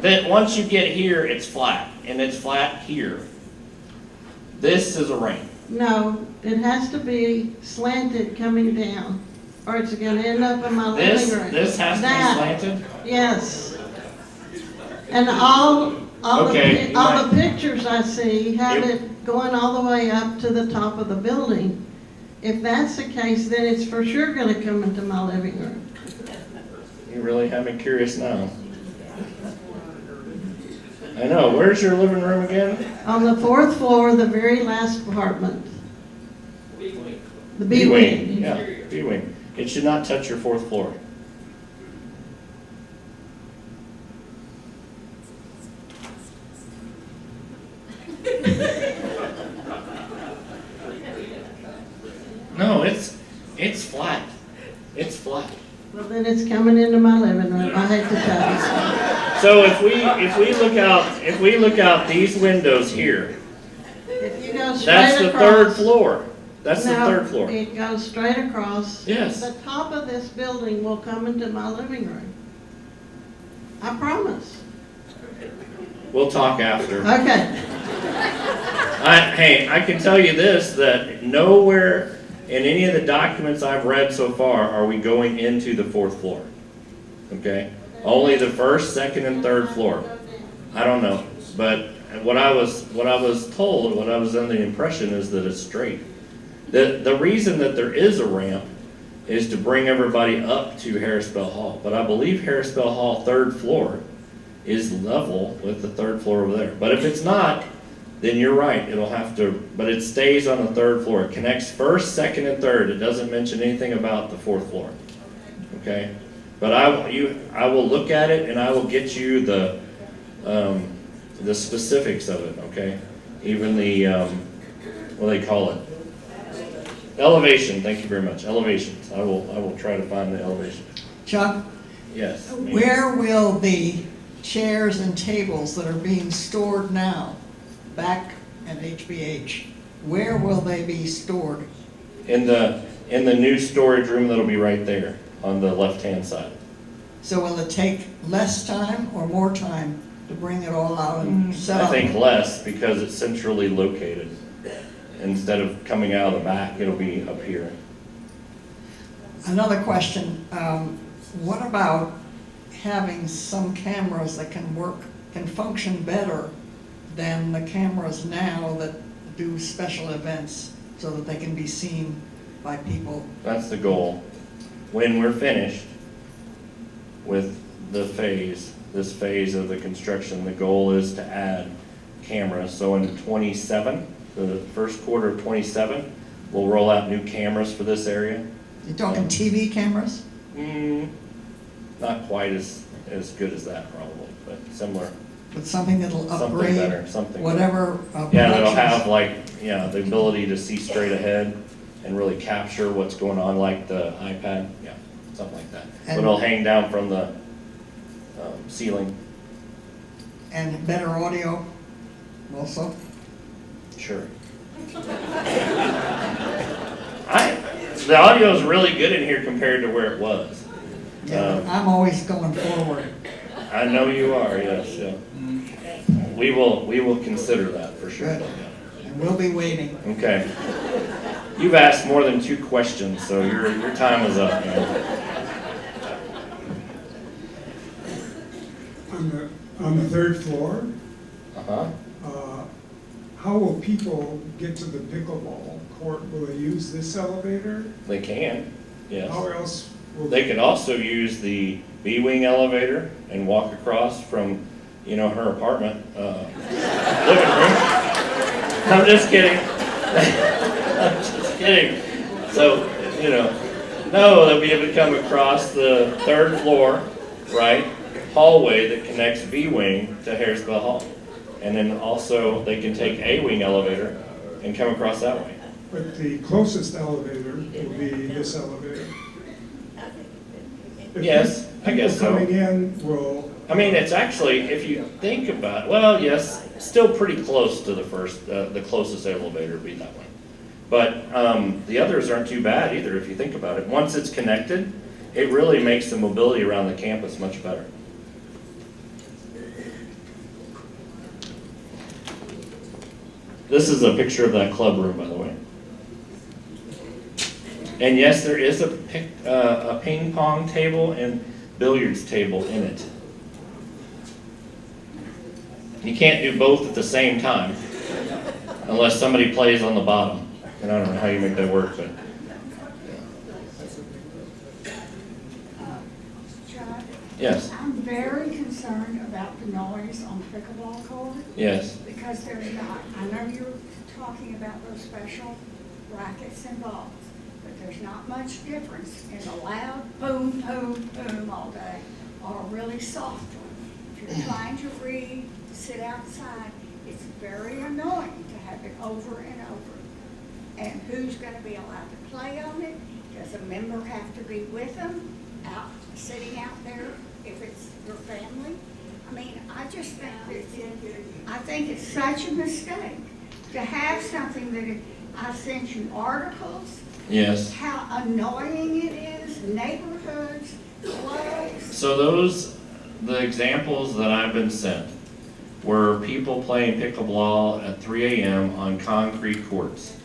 Then once you get here, it's flat, and it's flat here. This is a ramp. No, it has to be slanted coming down, or it's gonna end up in my living room. This has to be That, slanted? yes. And all Okay, you the pictures I see have it going all the way up to the top of the building. If that's the case, then it's for sure gonna come into my living room. You really have me curious now. I know. Where's your living room again? On the 4th floor, the very last apartment. The B B-wing. wing. Yeah, B-wing. It should not touch your 4th floor. No, it's flat. It's flat. Well, then it's coming into my living room. I hate to tell you. So if we look out these windows here, If you go straight that's the across. third floor. That's the No, third floor. It goes straight across. Yes. The top of this building will come into my living room. I promise. We'll talk after. Okay. Hey, I can tell you this, that nowhere in any of the documents I've read so far are we going into the 4th floor. Okay? Only the 1st, 2nd, and 3rd floor. I don't know. But what I was told, what I was under the impression is that it's straight. The reason that there is a ramp is to bring everybody up to Harrisville Hall. But I believe Harrisville Hall 3rd floor is level with the 3rd floor over there. But if it's not, then you're right, it'll have to, but it stays on the 3rd floor. It connects 1st, 2nd, and 3rd. It doesn't mention anything about the 4th floor. Okay? But I will look at it and I will get you the specifics of it, okay? Even the, what do they call it? Elevation, thank you very much. Elevations. I will try to find the elevation. Chuck, Yes. where will the chairs and tables that are being stored now, back at HBH, where will they be stored? In the new storage room that'll be right there on the left-hand side. So will it take less time or more time to bring it all out and set I up? think less because it's centrally located. Instead of coming out of the back, it'll be up here. Another question, what about having some cameras that can function better than the cameras now that do special events so that they can be seen by people? That's the goal. When we're finished with this phase of the construction, the goal is to add cameras. So in 27, the first quarter of 27, we'll roll out new cameras for this area. You're talking TV cameras? Not quite as good as that probably, but similar. But something that'll Something upgrade better, something whatever. Yeah, that'll productions. have the ability to see straight ahead and really capture what's going on like the iPad, yeah, something like that. But And- it'll hang down from the ceiling. And better audio also? Sure. The audio is really good in here compared to where it was. I'm always going forward. I know you are, yes, yeah. We will consider that for sure. Good. And we'll be waiting. Okay. You've asked more than 2 questions, so your time is up, man. On the 3rd floor, Uh-huh. how will people get to the pickleball court? Will they use this elevator? They can, yes. How else will They could also use the B-wing elevator and walk across from, her apartment, living room. I'm just kidding. I'm just kidding. So, no, they'll be able to come across the 3rd floor right, hallway that connects B wing to Harrisville Hall. And then also they can take A wing elevator and come across that way. But the closest elevator will be this elevator. If Yes, I guess people so. coming in will, I mean, it's actually, if you think about it, well, yes, still pretty close to the first, the closest elevator would be that one. But the others aren't too bad either, if you think about it. Once it's connected, it really makes the mobility around the campus much better. This is a picture of that club room, by the way. And yes, there is a ping pong table and billiards table in it. You can't do both at the same time unless somebody plays on the bottom. And I don't know how you make that work, but. Chuck? Yes. I'm very concerned about the noise on pickleball court. Yes. Because there's not, I know you're talking about those special rackets and balls, but there's not much difference in a loud boom, boom, boom all day or a really soft one. If you're trying to read, sit outside, it's very annoying to have it over and over. And who's gonna be allowed to play on it? Does a member have to be with them, sitting out there if it's your family? I mean, I just think it's such a mistake to have something that I sent you articles. Yes. How annoying it is, neighborhoods, clubs. So the examples that I've been sent were people playing pickleball at 3 a.m. on concrete courts.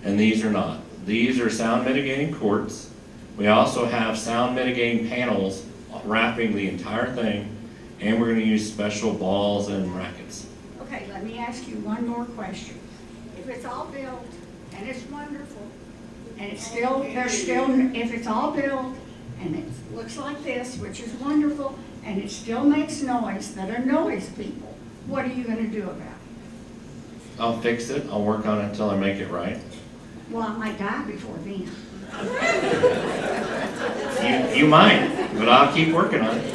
And these are not. These are sound mitigating courts. We also have sound mitigating panels wrapping the entire thing, and we're gonna use special balls and rackets. Okay, let me ask you one more question. If it's all built and it's wonderful, and it's still, if it's all built and it looks like this, which is wonderful, and it still makes noise that annoys people, what are you gonna do about it? I'll fix it. I'll work on it until I make it right. Well, I might die before then. You might, but I'll keep working on it.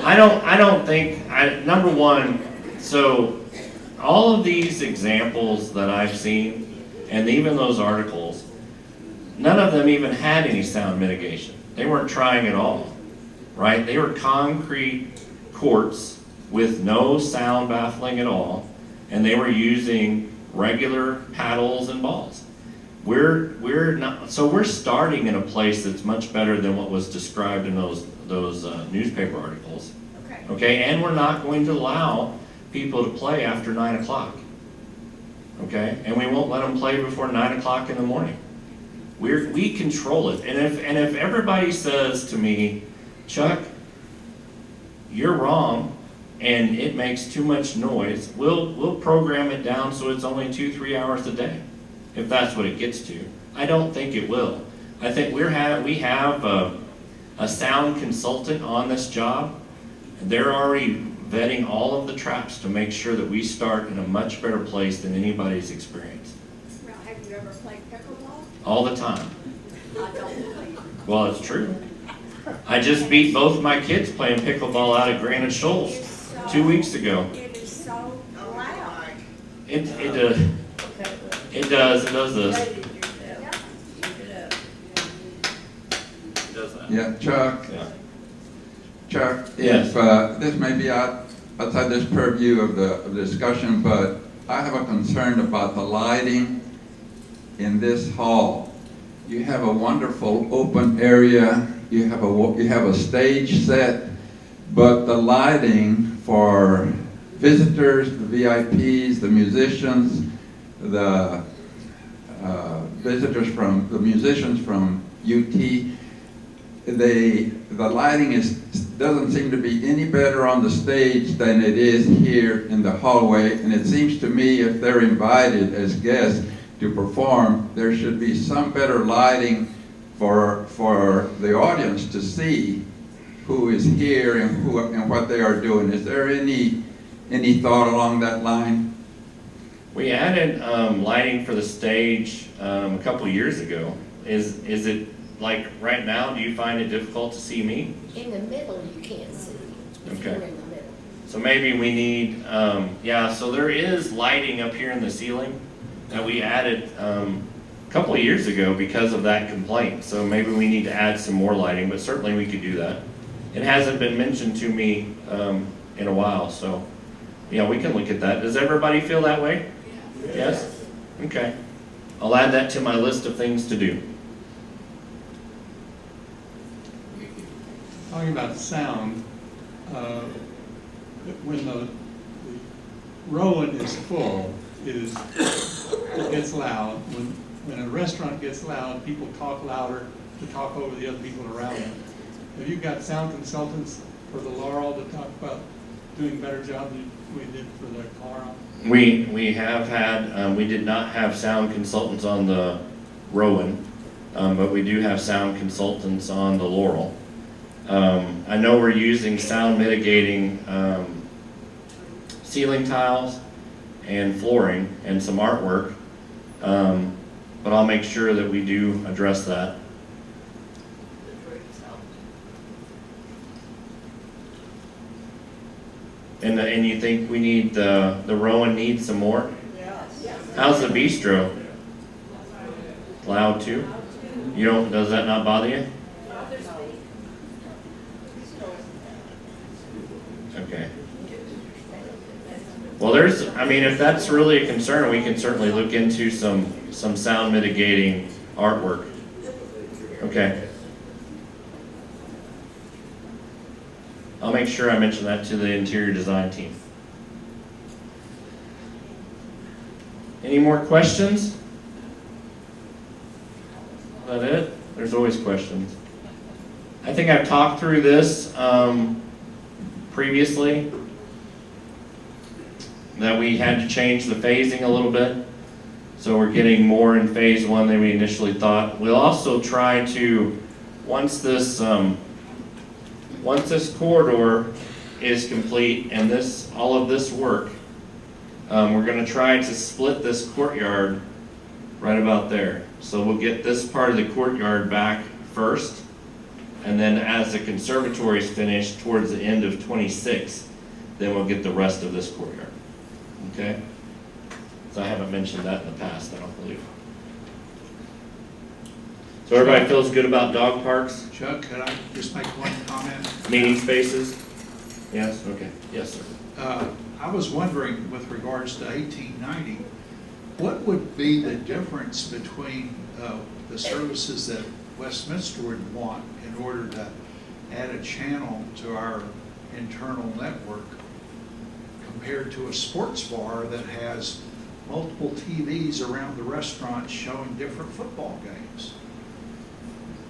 I don't think, number one, so all of these examples that I've seen, and even those articles, none of them even had any sound mitigation. They weren't trying at all, right? They were concrete courts with no sound baffling at all, and they were using regular paddles and balls. We're not, so we're starting in a place that's much better than what was described in those newspaper articles. Okay, and we're not going to allow people to play after 9 o'clock. Okay, and we won't let them play before 9 o'clock in the morning. We control it, and if everybody says to me, Chuck, you're wrong, and it makes too much noise, we'll program it down so it's only 2-3 hours a day, if that's what it gets to. I don't think it will. I think we have a sound consultant on this job. They're already vetting all of the traps to make sure that we start in a much better place than anybody's experienced. Now, have you ever played pickleball? All the time. I don't play. Well, it's true. I just beat both my kids playing pickleball out at Granite Shoals 2 weeks ago. It is so loud. It does this. It does that. Yeah, Chuck. Yeah. Chuck, Yes. if this may be outside this purview of the discussion, but I have a concern about the lighting in this hall. You have a wonderful open area. You have a stage set, but the lighting for visitors, the VIPs, the musicians, the musicians from UT, the lighting doesn't seem to be any better on the stage than it is here in the hallway. And it seems to me if they're invited as guests to perform, there should be some better lighting for the audience to see who is here and what they are doing. Is there any thought along that line? We added lighting for the stage a couple years ago. Is like right now, do you find it difficult to see me? In the middle, you can't see. If Okay. you're in the middle. So maybe we need, yeah, so there is lighting up here in the ceiling that we added a couple of years ago because of that complaint. So maybe we need to add some more lighting, but certainly we could do that. It hasn't been mentioned to me in a while, so yeah, we can look at that. Does everybody feel that way? Yes? Okay. I'll add that to my list of things to do. Talking about sound, when the Rowan is full, it gets loud. When a restaurant gets loud, people talk louder to talk over the other people around them. Have you got sound consultants for the Laurel to talk about doing a better job than we did for the Laurel? We have had, we did not have sound consultants on the Rowan, but we do have sound consultants on the Laurel. I know we're using sound mitigating ceiling tiles and flooring and some artwork, but I'll make sure that we do address that. And you think we need, the Rowan needs some more? How's the bistro? Loud too? You don't, does that not bother you? Okay. Well, there's, I mean, if that's really a concern, we can certainly look into some sound mitigating artwork. Okay. I'll make sure I mention that to the interior design team. Any more questions? Is that it? There's always questions. I think I've talked through this previously, that we had to change the phasing a little bit. So we're getting more in phase one than we initially thought. We'll also try to, once this corridor is complete and all of this work, we're going to try to split this courtyard right about there. So we'll get this part of the courtyard back first, and then as the conservatory is finished towards the end of 26, then we'll get the rest of this courtyard. Okay? So I haven't mentioned that in the past, I don't believe. So everybody feels good about dog parks? Chuck, could I just make one comment? Meeting spaces? Yes, okay. Yes, sir. I was wondering, with regards to 1890, what would be the difference between the services that Westminster would want in order to add a channel to our internal network compared to a sports bar that has multiple TVs around the restaurant showing different football games?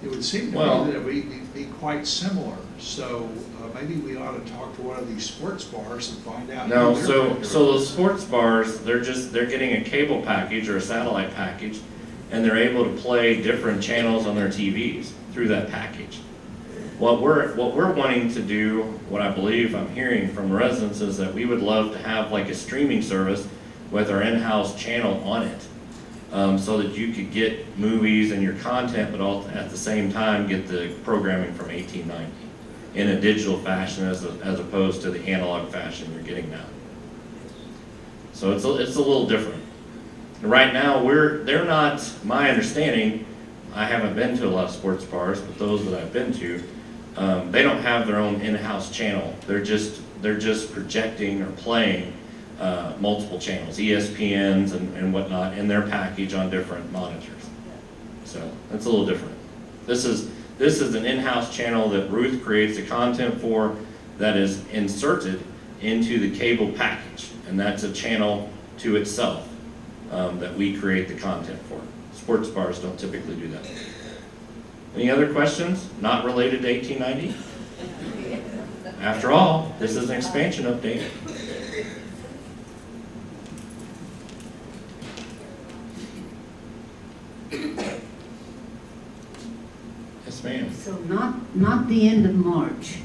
It would seem to me that it would be quite similar. So maybe we ought to talk to one of these sports bars and find out. No, so the sports bars, they're getting a cable package or a satellite package, and they're able to play different channels on their TVs through that package. What we're wanting to do, what I believe I'm hearing from residents, is that we would love to have like a streaming service with our in-house channel on it, so that you could get movies and your content, but all at the same time get the programming from 1890 in a digital fashion as opposed to the analog fashion you're getting now. So it's a little different. Right now, they're not, my understanding, I haven't been to a lot of sports bars, but those that I've been to, they don't have their own in-house channel. They're just projecting or playing multiple channels, ESPNs and whatnot, in their package on different monitors. So that's a little different. This is an in-house channel that Ruth creates the content for, that is inserted into the cable package, and that's a channel to itself that we create the content for. Sports bars don't typically do that. Any other questions not related to 1890? After all, this is an expansion update. Yes, ma'am. So not the end of March,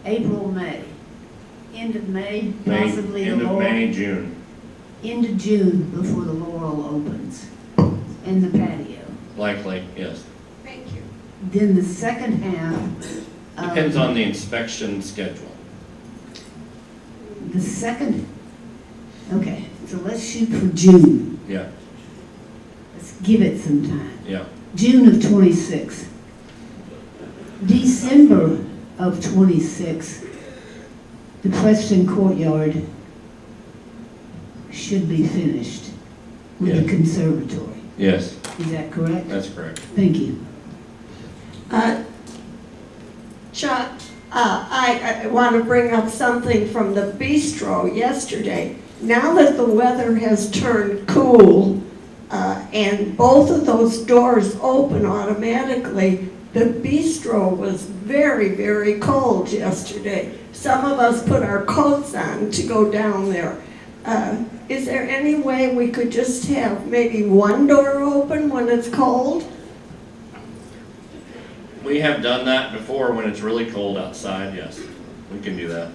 April, May. End of May, possibly the End of Laurel. May, June. End of June before the Laurel opens, and the patio. Likely, yes. Thank you. Then the second half. Depends on the inspection schedule. The second, okay, so let's shoot for June. Yeah, Let's give it some time. yeah. June of '26. December of '26, the Preston Courtyard should be finished with the Yeah. conservatory. Yes, Is that correct? that's correct. Thank you. Chuck, I want to bring up something from the bistro yesterday. Now that the weather has turned cool, and both of those doors open automatically, the bistro was very, very cold yesterday. Some of us put our coats on to go down there. Is there any way we could just have maybe one door open when it's cold? We have done that before when it's really cold outside, yes, we can do that.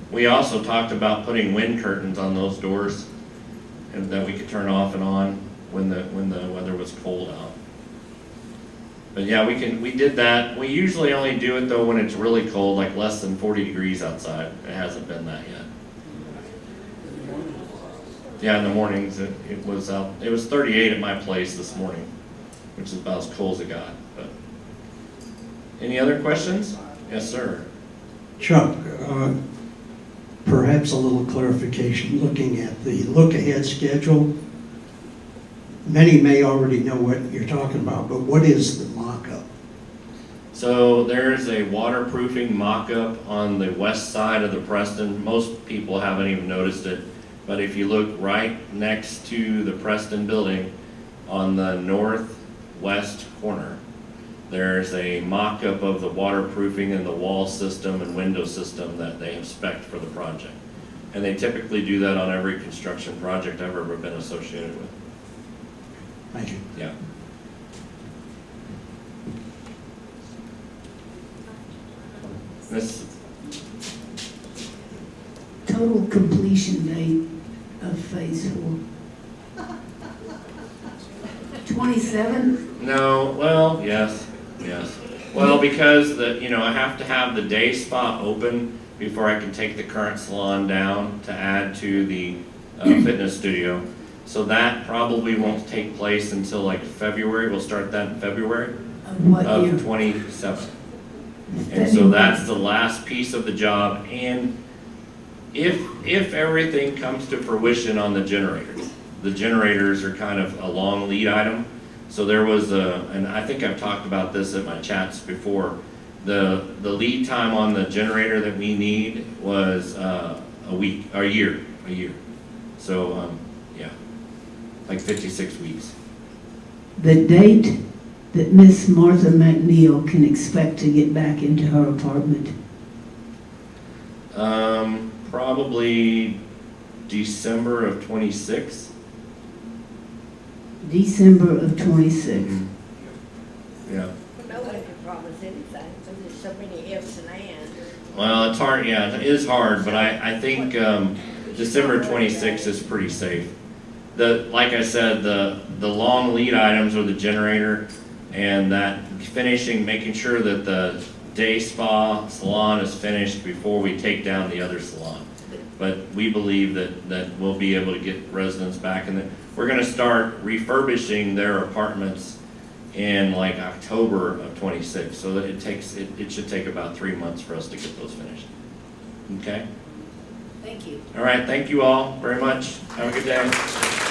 We also talked about putting wind curtains on those doors and that we could turn off and on when the weather was cold out. But yeah, we did that. We usually only do it though when it's really cold, like less than 40 degrees outside. It hasn't been that yet. Yeah, in the mornings it was 38 at my place this morning, which is about as cold as it got. But any other questions? Yes, sir. Chuck, perhaps a little clarification, looking at the look-ahead schedule. Many may already know what you're talking about, but what is the mock-up? So there's a waterproofing mock-up on the west side of the Preston. Most people haven't even noticed it, but if you look right next to the Preston building on the northwest corner, there's a mock-up of the waterproofing and the wall system and window system that they have spec'd for the project. And they typically do that on every construction project I've ever been associated with. Thank you. Yeah. This, Total completion date of phase 4. 27? no, well, yes. Well, because I have to have the day spa open before I can take the current salon down to add to the fitness studio. So that probably won't take place until like February. We'll start that in February Of what of year? 27. And so that's the last piece of the job. And if everything comes to fruition on the generators are kind of a long lead item. So there was and I think I've talked about this at my chats before, the lead time on the generator that we need was a year. So, yeah, like 56 weeks. The date that Miss Martha McNeil can expect to get back into her apartment? Probably December of 26. December of 26. Yeah. No one can promise anything, because there's so many ifs and ands. Well, it's hard, yeah, it is hard, but I think December 26 is pretty safe. Like I said, the long lead items are the generator and that making sure that the day spa salon is finished before we take down the other salon. But we believe that we'll be able to get residents back, and we're gonna start refurbishing their apartments in like October of 26, so that it should take about 3 months for us to get those finished. Okay? Thank you. All right, thank you all very much. Have a good day.